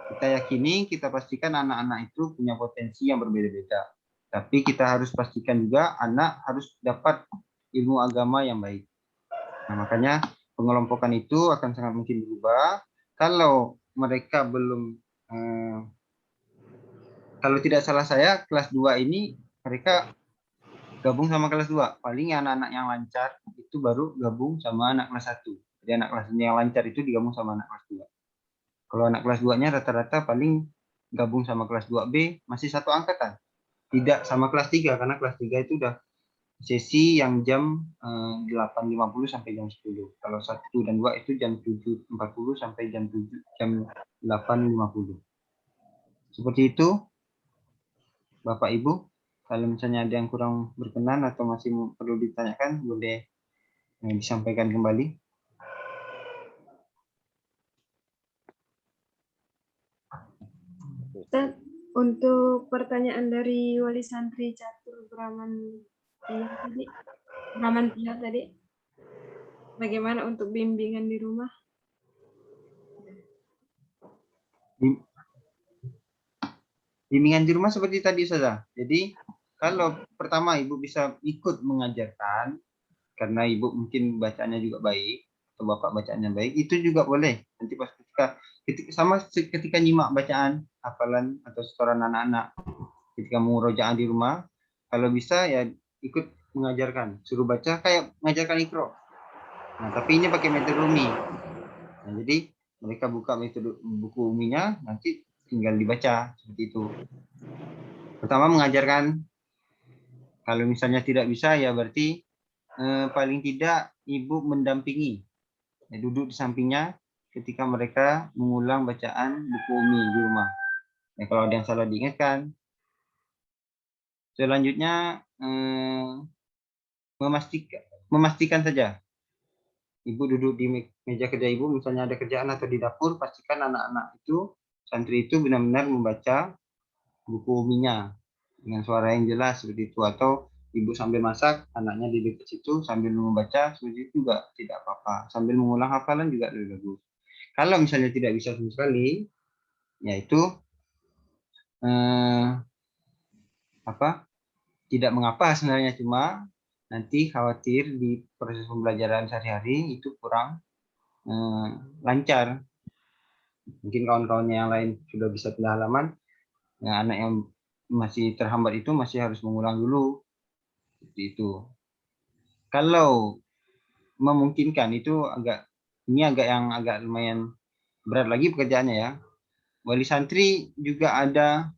Kita yakini, kita pastikan anak-anak itu punya potensi yang berbeda-beda. Tapi kita harus pastikan juga anak harus dapat ilmu agama yang baik. Nah, makanya pengelompokan itu akan sangat mungkin berubah. Kalau mereka belum, kalau tidak salah saya, kelas 2 ini mereka gabung sama kelas 2. Paling anak-anak yang lancar itu baru gabung sama anak kelas 1. Jadi anak kelas yang lancar itu digabung sama anak kelas 2. Kalau anak kelas 2-nya rata-rata paling gabung sama kelas 2B masih satu angkatan. Tidak sama kelas 3 karena kelas 3 itu udah sesi yang jam 8.50 sampai jam 10. Kalau 1 dan 2 itu jam 7.40 sampai jam 8.50. Seperti itu Bapak Ibu. Kalau misalnya ada yang kurang berkenan atau masih perlu ditanyakan, boleh disampaikan kembali. Ustaz, untuk pertanyaan dari wali santri Catur Braman tadi, bagaimana untuk bimbingan di rumah? Bimbingan di rumah seperti tadi saja. Jadi kalau pertama Ibu bisa ikut mengajarkan, karena Ibu mungkin bacaannya juga baik, atau Bapak bacaannya baik, itu juga boleh. Nanti pas ketika nyimak bacaan, hafalan atau setoran anak-anak, ketika murojaah di rumah, kalau bisa ya ikut mengajarkan, suruh baca kayak mengajarkan Iqra. Nah, tapi ini pakai metode Umi. Nah, jadi mereka buka metode buku Uminya, nanti tinggal dibaca seperti itu. Pertama mengajarkan. Kalau misalnya tidak bisa ya berarti paling tidak Ibu mendampingi, ya, duduk di sampingnya ketika mereka mengulang bacaan buku Umi di rumah. Ya, kalau ada yang salah diingatkan. Selanjutnya memastikan saja Ibu duduk di meja kerja Ibu, misalnya ada kerjaan atau di dapur, pastikan anak-anak itu, santri itu benar-benar membaca buku Uminya dengan suara yang jelas seperti itu. Atau Ibu sambil masak, anaknya di dekat situ sambil membaca, seperti itu juga tidak apa-apa. Sambil mengulang hafalan juga lebih bagus. Kalau misalnya tidak bisa sama sekali, yaitu tidak mengapa sebenarnya, cuma nanti khawatir di proses pembelajaran sehari-hari itu kurang lancar. Mungkin kawan-kawannya yang lain sudah bisa pindah halaman, nah, anak yang masih terhambat itu masih harus mengulang dulu. Seperti itu. Kalau memungkinkan itu agak lumayan berat lagi pekerjaannya ya. wali santri juga ada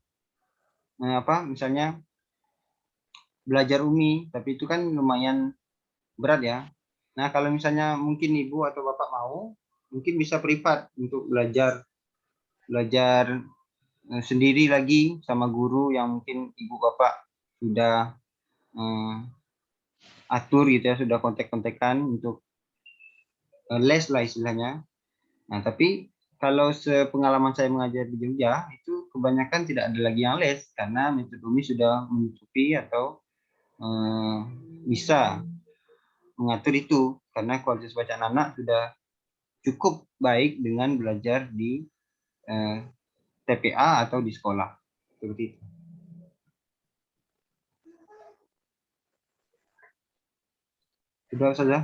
misalnya belajar UMI, tapi itu kan lumayan berat ya. Nah, kalau misalnya mungkin ibu atau bapak mau, mungkin bisa privat untuk belajar sendiri lagi sama guru yang mungkin ibu bapak sudah atur gitu ya, sudah kontek-kontekan untuk les lah istilahnya. Nah, tapi kalau sepengalaman saya mengajar di Jogja, itu kebanyakan tidak ada lagi yang les karena metode UMI sudah menutupi atau bisa mengatur itu karena kualitas bacaan anak sudah cukup baik dengan belajar di TPA atau di sekolah. Seperti itu. Sudah saja.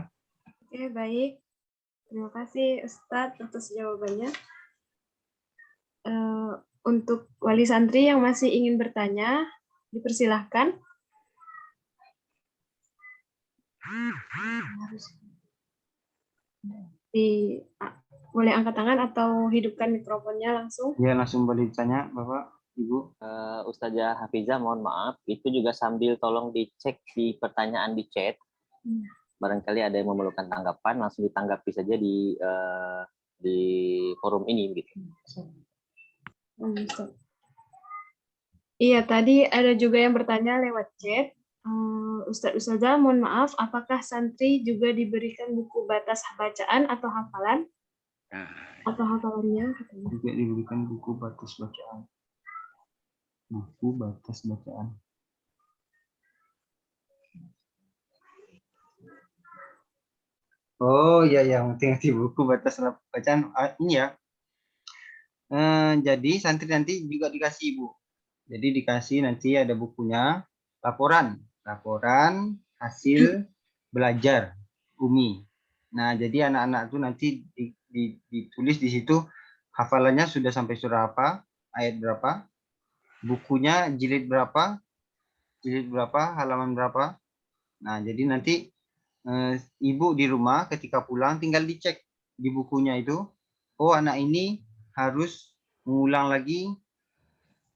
Oke, baik. Terima kasih Ustadz atas jawabannya. Untuk wali santri yang masih ingin bertanya, dipersilahkan. Boleh angkat tangan atau hidupkan mikrofonnya langsung. Ya, langsung boleh ditanya Bapak, Ibu. Ustazah Hafizah, mohon maaf, itu juga sambil tolong dicek di pertanyaan di chat. Barangkali ada yang memerlukan tanggapan, langsung ditanggapi saja di forum ini gitu. Iya, tadi ada juga yang bertanya lewat chat. Ustazah, mohon maaf, apakah santri juga diberikan buku batas bacaan atau hafalan? Atau hafalannya? Juga diberikan buku batas bacaan. Buku batas bacaan. Oh iya, yang penting buku batas bacaan ini ya. Jadi santri nanti juga dikasih Ibu. Jadi dikasih nanti ada bukunya, laporan hasil belajar UMI. Nah, jadi anak-anak itu nanti ditulis di situ hafalannya sudah sampai surah apa, ayat berapa, bukunya jilid berapa, halaman berapa. Nah, jadi nanti ibu di rumah ketika pulang tinggal dicek di bukunya itu, oh anak ini harus mengulang lagi.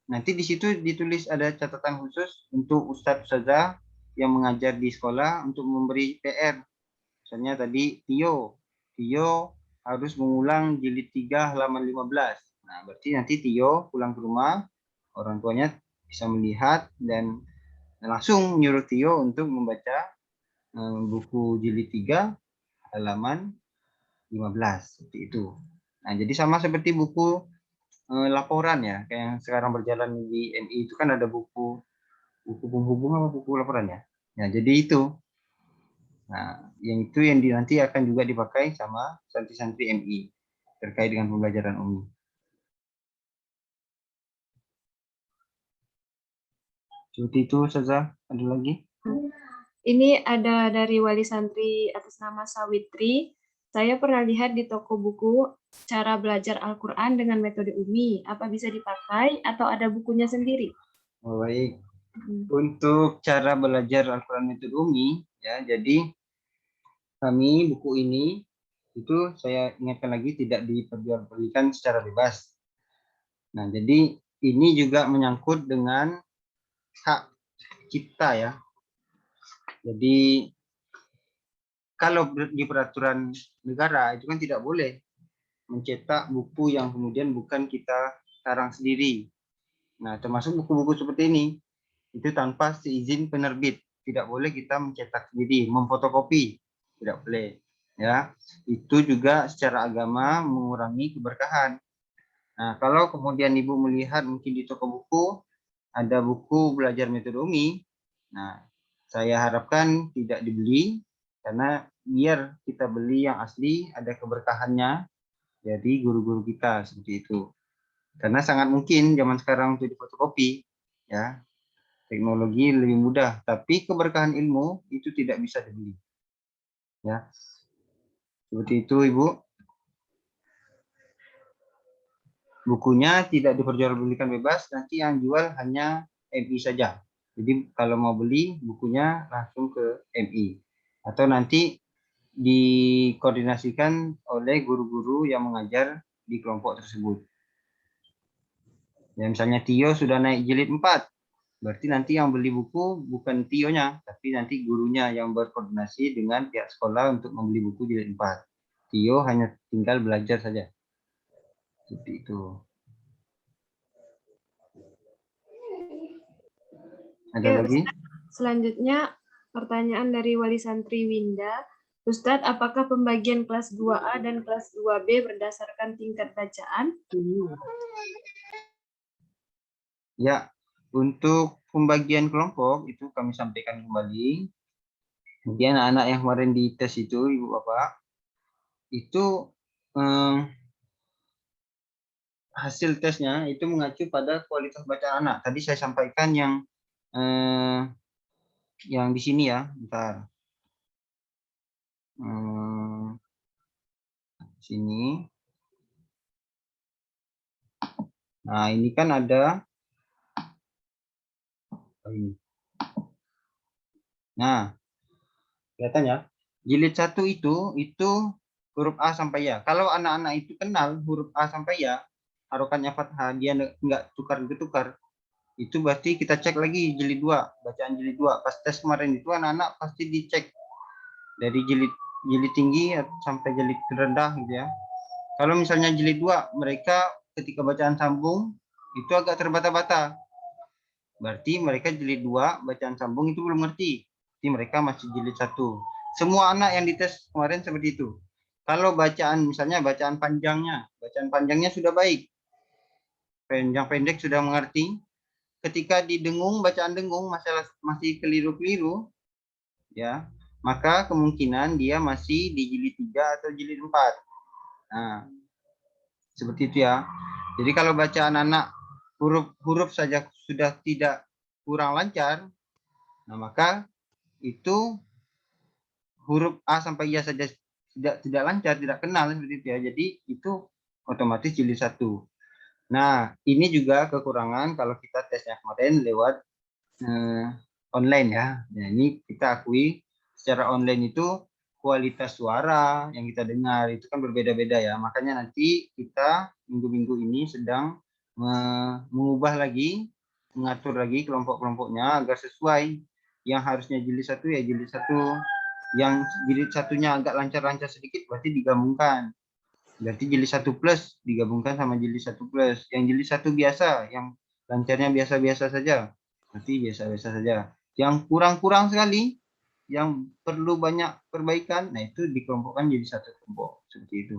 Nanti di situ ditulis ada catatan khusus untuk ustadz-ustadzah yang mengajar di sekolah untuk memberi PR. Misalnya tadi Tio harus mengulang jilid 3 halaman 15. Nah, berarti nanti Tio pulang ke rumah, orang tuanya bisa melihat dan langsung menyuruh Tio untuk membaca buku jilid 3 halaman 15 seperti itu. Nah, jadi sama seperti buku laporan ya, kayak yang sekarang berjalan di MI itu kan ada buku penghubung apa buku laporan ya. Ya, jadi itu. Nah, yang itu yang nanti akan juga dipakai sama santri-santri MI terkait dengan pembelajaran UMI. Seperti itu saja. Ada lagi? Ini ada dari wali santri atas nama Sawitri. Saya pernah lihat di toko buku cara belajar Al-Quran dengan metode UMI. Apa bisa dipakai atau ada bukunya sendiri? Oh, baik. Untuk cara belajar Al-Quran metode UMI, ya, jadi kami buku ini itu saya ingatkan lagi tidak diperjualbelikan secara bebas. Nah, jadi ini juga menyangkut dengan hak cipta ya. Jadi kalau di peraturan negara itu kan tidak boleh mencetak buku yang kemudian bukan kita karang sendiri. Nah, termasuk buku-buku seperti ini itu tanpa seizin penerbit. Tidak boleh kita mencetak sendiri, memfotokopi. Tidak boleh. Ya, itu juga secara agama mengurangi keberkahan. Nah, kalau kemudian Ibu melihat mungkin di toko buku ada buku belajar metode UMI, nah, saya harapkan tidak dibeli karena biar kita beli yang asli ada keberkahannya dari guru-guru kita seperti itu. Karena sangat mungkin zaman sekarang untuk difotokopi, ya teknologi lebih mudah, tapi keberkahan ilmu itu tidak bisa dibeli. Ya, seperti itu Ibu. Bukunya tidak diperjualbelikan bebas, nanti yang jual hanya MI saja. Jadi kalau mau beli bukunya langsung ke MI. Atau nanti dikoordinasikan oleh guru-guru yang mengajar di kelompok tersebut. Ya, misalnya Tio sudah naik jilid 4, berarti nanti yang beli buku bukan Tionya, tapi nanti gurunya yang berkoordinasi dengan pihak sekolah untuk membeli buku jilid 4. Tio hanya tinggal belajar saja. Seperti itu. Ada Oke, lagi? selanjutnya pertanyaan dari Wali Santri Winda. Ustadz, apakah pembagian kelas 2A dan kelas 2B berdasarkan tingkat bacaan? Ya, untuk pembagian kelompok itu kami sampaikan kembali. Kemudian anak-anak yang kemarin dites itu, Ibu Bapak, itu hasil tesnya itu mengacu pada kualitas bacaan anak. Tadi saya sampaikan yang di sini ya, bentar. Sini. Nah, ini kan ada ini. Nah, kelihatan ya. Jilid 1 itu huruf A sampai Ya. Kalau anak-anak itu kenal huruf A sampai Ya, harokatnya fathah, dia enggak tukar-tukar. Itu berarti kita cek lagi jilid 2, bacaan jilid 2. Pas tes kemarin itu anak-anak pasti dicek dari jilid tinggi sampai jilid terendah gitu ya. Kalau misalnya jilid 2, mereka ketika bacaan sambung itu agak terbata-bata. Berarti mereka jilid 2, bacaan sambung itu belum ngerti. Jadi mereka masih jilid 1. Semua anak yang dites kemarin seperti itu. Kalau bacaan misalnya bacaan panjangnya sudah baik. Panjang pendek sudah mengerti. Ketika didengung, bacaan dengung masih keliru-keliru, ya, maka kemungkinan dia masih di jilid 3 atau jilid 4. Nah, seperti itu ya. Jadi kalau bacaan anak huruf saja sudah tidak kurang lancar, nah maka itu huruf A sampai Ya saja tidak lancar, tidak kenal seperti itu ya. Jadi itu otomatis jilid 1. Nah, ini juga kekurangan kalau kita tesnya kemarin lewat online ya. Nah, ini kita akui secara online itu kualitas suara yang kita dengar itu kan berbeda-beda ya. Makanya nanti kita minggu-minggu ini sedang mengubah lagi, mengatur lagi kelompok-kelompoknya agar sesuai. Yang harusnya jilid 1 ya jilid 1. Yang jilid 1-nya agak lancar-lancar sedikit berarti digabungkan. Berarti jilid 1 plus digabungkan sama jilid 1 plus. Yang jilid 1 biasa, yang lancarnya biasa-biasa saja. Berarti biasa-biasa saja. Yang kurang-kurang sekali, yang perlu banyak perbaikan, nah itu dikelompokkan jadi satu kelompok. Seperti itu.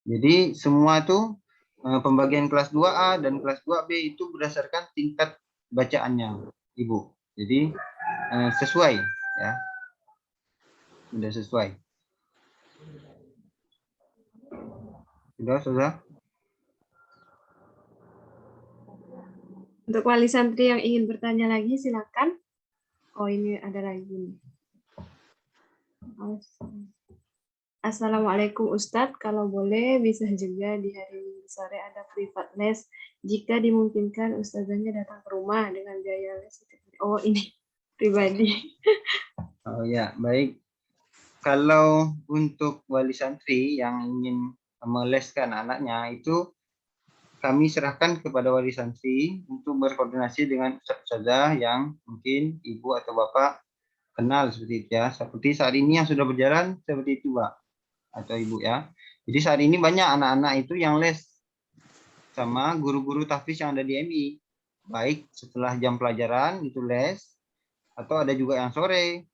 Jadi semua itu pembagian kelas 2A dan kelas 2B itu berdasarkan tingkat bacaannya, Ibu. Jadi sesuai ya. Sudah sesuai. Sudah. Untuk wali santri yang ingin bertanya lagi, silakan. Oh, ini ada lagi. Assalamualaikum Ustadz, kalau boleh bisa juga di hari Minggu sore ada privat les. Jika dimungkinkan Ustazahnya datang ke rumah dengan biaya les. Oh, ini pribadi. Oh ya, baik. Kalau untuk wali santri yang ingin meleskan anaknya itu kami serahkan kepada wali santri untuk berkoordinasi dengan ustazah yang mungkin ibu atau bapak kenal seperti itu ya. Seperti saat ini yang sudah berjalan seperti itu, Pak atau Ibu ya. Jadi saat ini banyak anak-anak itu yang les sama guru-guru tahfiz yang ada di MI. Baik setelah jam pelajaran itu les, atau ada juga yang sore,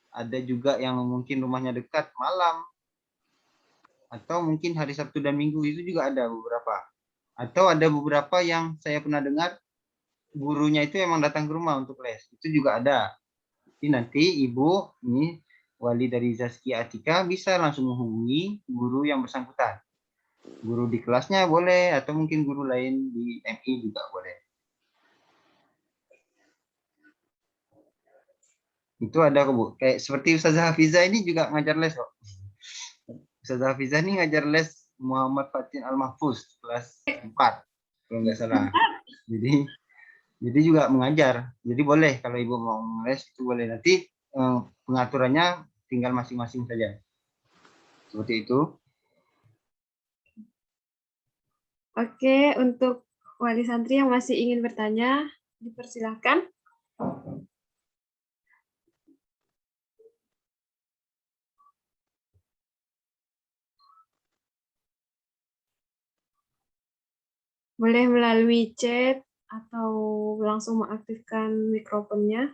ada juga yang mungkin rumahnya dekat malam, atau mungkin hari Sabtu dan Minggu itu juga ada beberapa. Atau ada beberapa yang saya pernah dengar gurunya itu emang datang ke rumah untuk les. Itu juga ada. Jadi nanti Ibu ini wali dari Zaskia Atika bisa langsung menghubungi guru yang bersangkutan. Guru di kelasnya boleh atau mungkin guru lain di MI juga boleh. Itu ada kok, Bu. Kayak seperti Ustazah Hafiza ini juga ngajar les kok. Ustazah Hafiza ini ngajar les Muhammad Fatin Al-Mahfuz kelas 4 kalau nggak salah. Jadi juga mengajar. Jadi boleh kalau Ibu mau les itu boleh. Nanti pengaturannya tinggal masing-masing saja. Seperti itu. Oke, untuk wali santri yang masih ingin bertanya, dipersilahkan. Boleh melalui chat atau langsung mengaktifkan mikrofonnya.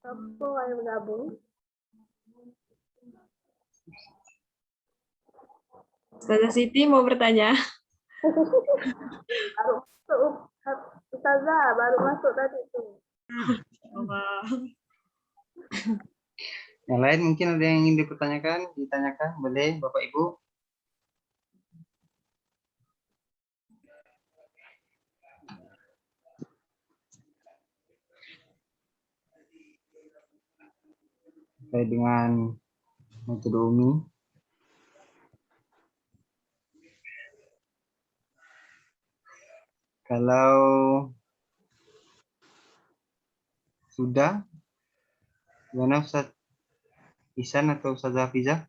Apa yang bergabung? Ustazah Siti mau bertanya. Baru masuk, Ustazah, baru masuk tadi tuh. Allah. Yang lain mungkin ada yang ingin ditanyakan, boleh Bapak Ibu. Terkait dengan metode Umi. Kalau sudah, gimana Ustaz Ihsan atau Ustazah Hafizah?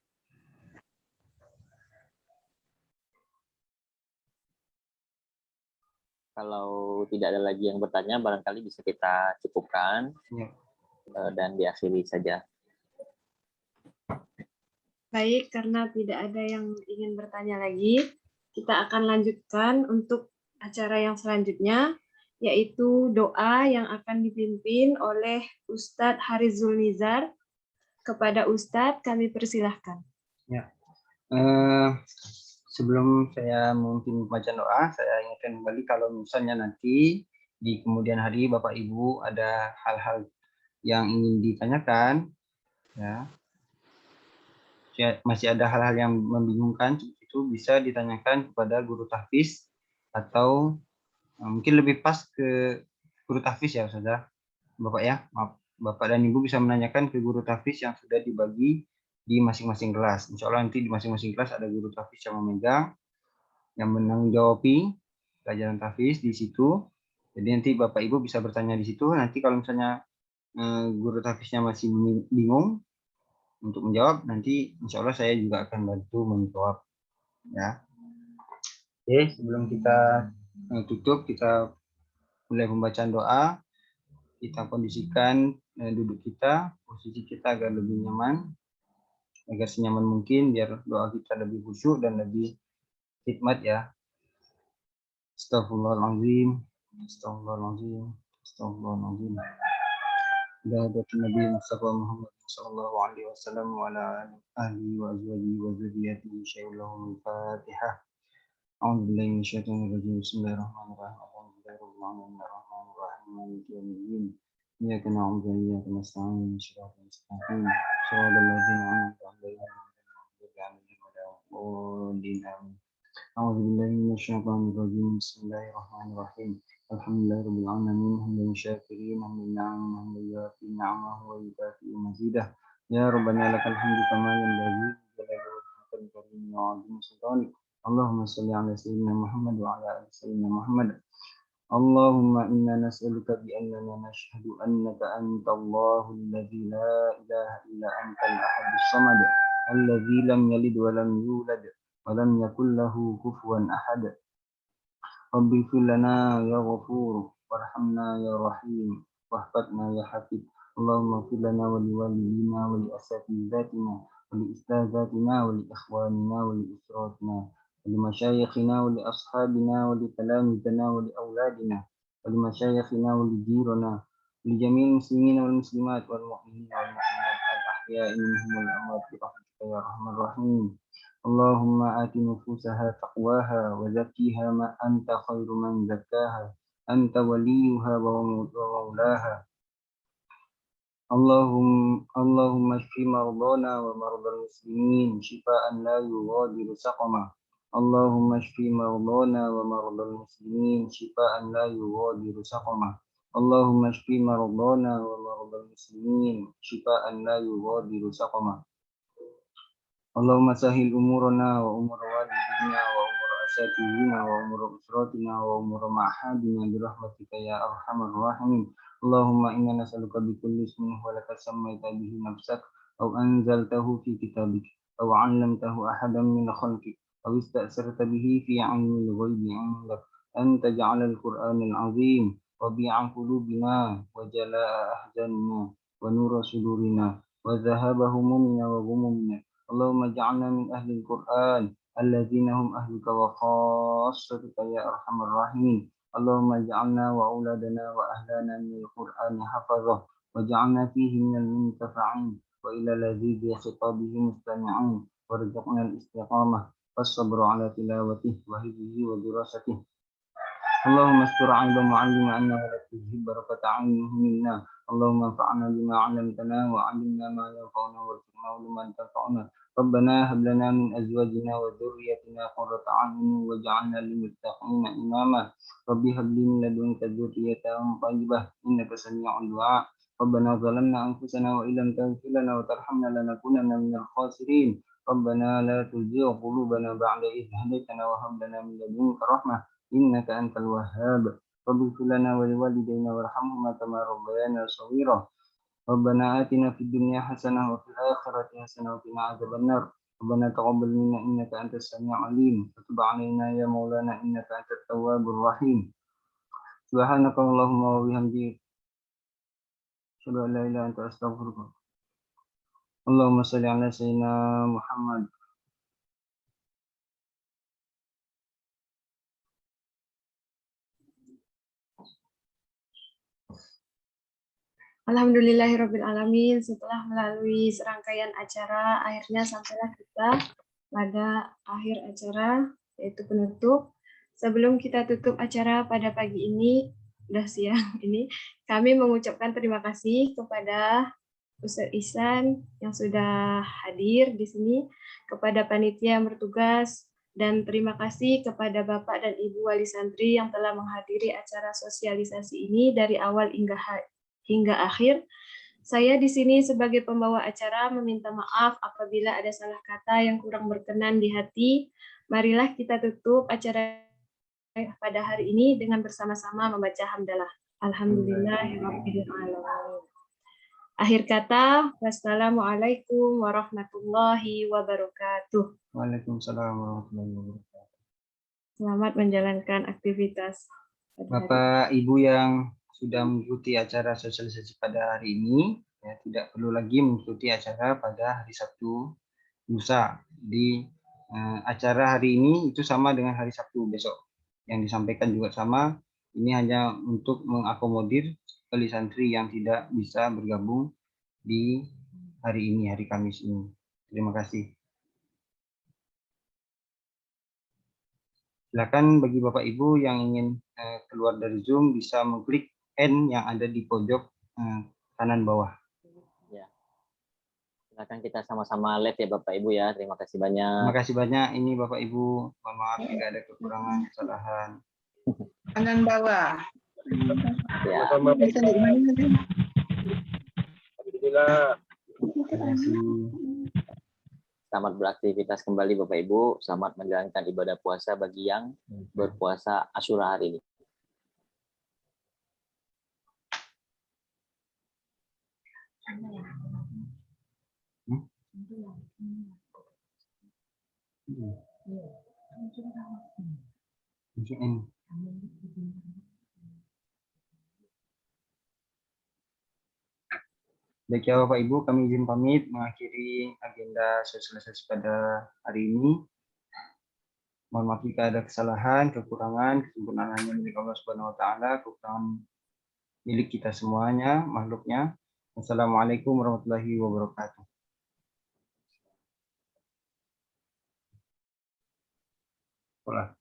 Kalau tidak ada lagi yang bertanya, barangkali bisa kita cukupkan Ya. Dan diakhiri saja. Baik, karena tidak ada yang ingin bertanya lagi, kita akan lanjutkan untuk acara yang selanjutnya, yaitu doa yang akan dipimpin oleh Ustadz Harizul Nizar. Kepada Ustadz, kami persilahkan. Ya. Sebelum saya mungkin membaca doa, saya ingatkan kembali kalau misalnya nanti di kemudian hari Bapak Ibu ada hal-hal yang ingin ditanyakan, ya, masih ada hal-hal yang membingungkan, itu bisa ditanyakan kepada guru tahfiz atau mungkin lebih pas ke guru tahfiz ya Ustazah, Bapak ya, maaf, Bapak dan Ibu bisa menanyakan ke guru tahfiz yang sudah dibagi di masing-masing kelas. Insya Allah nanti di masing-masing kelas ada guru tahfiz yang memegang, yang menanggung jawabi pelajaran tahfiz di situ. Jadi nanti Bapak Ibu bisa bertanya di situ. Nanti kalau misalnya guru tahfiznya masih bingung untuk menjawab, nanti insya Allah saya juga akan bantu menjawab. Ya. Oke, sebelum kita tutup, kita mulai pembacaan doa. Kita kondisikan duduk kita, posisi kita agar lebih nyaman, agar senyaman mungkin, biar doa kita lebih khusyuk dan lebih khidmat ya. Astagfirullahaladzim, astagfirullahaladzim, astagfirullahaladzim. Hidayat Nabi Mustafa Muhammad sallallahu alaihi wasallam wa ala alihi wa azwajihi wa dzurriyyatihi syai'ullahu al-Fatihah. A'udzu billahi minasyaitonir rajim. Bismillahirrahmanirrahim. Alhamdulillahirrahmanirrahim. Maliki yaumiddin. Iyyaka na'budu wa iyyaka nasta'in. Shiratal mustaqim. Shiratal ladzina an'amta 'alaihim ghairil maghdubi 'alaihim waladdallin. A'udzu billahi minasyaitonir rajim. Bismillahirrahmanirrahim. Alhamdulillahirabbil alamin. Hamdan syakirin, hamdan na'im, hamdan yuafi ni'amahu wa yukafi mazidah. Ya Rabbana lakal hamdu kama yanbaghi li jalali wajhikal karim wa 'azimi sultanik. Allahumma shalli ala sayyidina Muhammad wa ala ali sayyidina Muhammad. Allahumma inna nas'aluka bi annana nashhadu annaka antallahu alladzi la ilaha illa antal ahadus samad alladzi lam yalid wa lam yulad wa lam yakul lahu kufuwan ahad. Rabbi ighfir lana ya ghafur warhamna ya rahim wahfadna ya hafid. Allahumma ighfir lana wa liwalidina wa li asatizatina wa li ustazatina wa li ikhwanina wa li usratina ولمشايخنا ولأصحابنا ولتلامذنا ولأولادنا ولمشايخنا ولجيرنا ولجميع المسلمين والمسلمات والمؤمنين والمؤمنات الأحياء منهم والأموات برحمتك يا أرحم الراحمين. اللهم آت نفوسها تقواها وزكيها ما أنت خير من زكاها أنت وليها ومولاها. اللهم اشف مرضانا ومرضى المسلمين شفاء لا يغادر سقما. اللهم اشف مرضانا ومرضى المسلمين شفاء لا يغادر سقما. اللهم اشف مرضانا ومرضى المسلمين شفاء لا يغادر سقما. اللهم سهل أمورنا وأمور والدينا وأمور asatidina wa umur usratina wa umur ma'hadina birahmatika ya arhamar rahimin. Allahumma inna nas'aluka bikulli ismin huwa laka sammaita bihi nafsak aw anzaltahu fi kitabik aw 'allamtahu ahadan min khalqik aw ista'sarta bihi fi 'ilmil ghaibi 'indak an taj'alal qur'anal 'azim rabi'a qulubina wa jalaa'a ahzanina wa nura sudurina wa dhahaba humumina wa ghumumina. Allahumma ja'alna min ahli al-Qur'an alladzina hum ahluka wa khassatuka ya arhamar rahimin. Allahumma ja'alna wa auladana wa ahlana min al-Qur'ani hafazah wa ja'alna fihi min al-muntafa'in wa ila ladhibi khitabihi mustami'in warzuqna al-istiqamah was-sabra ala tilawatihi wa hifzihi wa dirasatihi. Allahumma astur 'aiba mu'allima anna wa la tuzhib barakata 'ilmihi minna. Allahumma anfa'na bima 'allamtana wa 'allimna ma yanfa'una warzuqna 'ilman tanfa'una. Rabbana hab lana min azwajina wa dhurriyyatina qurrata a'yun waj'alna lil muttaqina imama. Rabbi hab li min ladunka dzurriyyatan thayyibah innaka sami'ud du'a. Rabbana zalamna anfusana wa illam taghfir lana wa tarhamna lanakunanna minal khasirin. Rabbana la tuzigh qulubana ba'da idh hadaytana wa hab lana min ladunka rahmah innaka antal wahhab. Rabbi ighfir lana wa liwalidayna warhamhuma kama rabbayana shaghira. Rabbana atina fid dunya hasanah wa fil akhirati hasanah wa qina adzabannar. Rabbana taqabbal minna innaka antas samiul alim wa tub 'alaina ya maulana innaka antat tawwabur rahim. Subhanaka Allahumma wa bihamdika asyhadu an la ilaha illa anta astaghfiruka. Allahumma shalli ala sayyidina Muhammad. Alhamdulillahirabbil alamin. Setelah melalui serangkaian acara, akhirnya sampailah kita pada akhir acara, yaitu penutup. Sebelum kita tutup acara pada pagi ini, udah siang ini, kami mengucapkan terima kasih kepada Ustaz Ihsan yang sudah hadir di sini, kepada panitia yang bertugas, dan terima kasih kepada Bapak dan Ibu Wali Santri yang telah menghadiri acara sosialisasi ini dari awal hingga akhir. Saya di sini sebagai pembawa acara meminta maaf apabila ada salah kata yang kurang berkenan di hati. Marilah kita tutup acara pada hari ini dengan bersama-sama membaca hamdalah. Alhamdulillahirabbil alamin. Akhir kata, wassalamualaikum warahmatullahi wabarakatuh. Waalaikumsalam warahmatullahi wabarakatuh. Selamat menjalankan aktivitas. Bapak Ibu yang sudah mengikuti acara sosialisasi pada hari ini, ya, tidak perlu lagi mengikuti acara pada hari Sabtu lusa. Di acara hari ini itu sama dengan hari Sabtu besok. Yang disampaikan juga sama, ini hanya untuk mengakomodir wali santri yang tidak bisa bergabung di hari ini, hari Kamis ini. Terima kasih. Silakan bagi Bapak Ibu yang ingin keluar dari Zoom bisa mengklik N yang ada di pojok kanan bawah. Ya. Silakan kita sama-sama live ya Bapak Ibu ya. Terima kasih banyak. Terima kasih banyak. Ini Bapak Ibu, mohon maaf jika ada kekurangan, kesalahan. Kanan bawah. Ya. Alhamdulillah. Terima kasih. Selamat beraktivitas kembali Bapak Ibu. Selamat menjalankan ibadah puasa bagi yang berpuasa Asyura hari ini. Baik ya Bapak Ibu, kami izin pamit mengakhiri agenda sosialisasi pada hari ini. Mohon maaf jika ada kesalahan, kekurangan, kesempurnaan hanya milik Allah Subhanahu wa taala, kekurangan milik kita semuanya, makhluknya. Wassalamualaikum warahmatullahi wabarakatuh. Hola.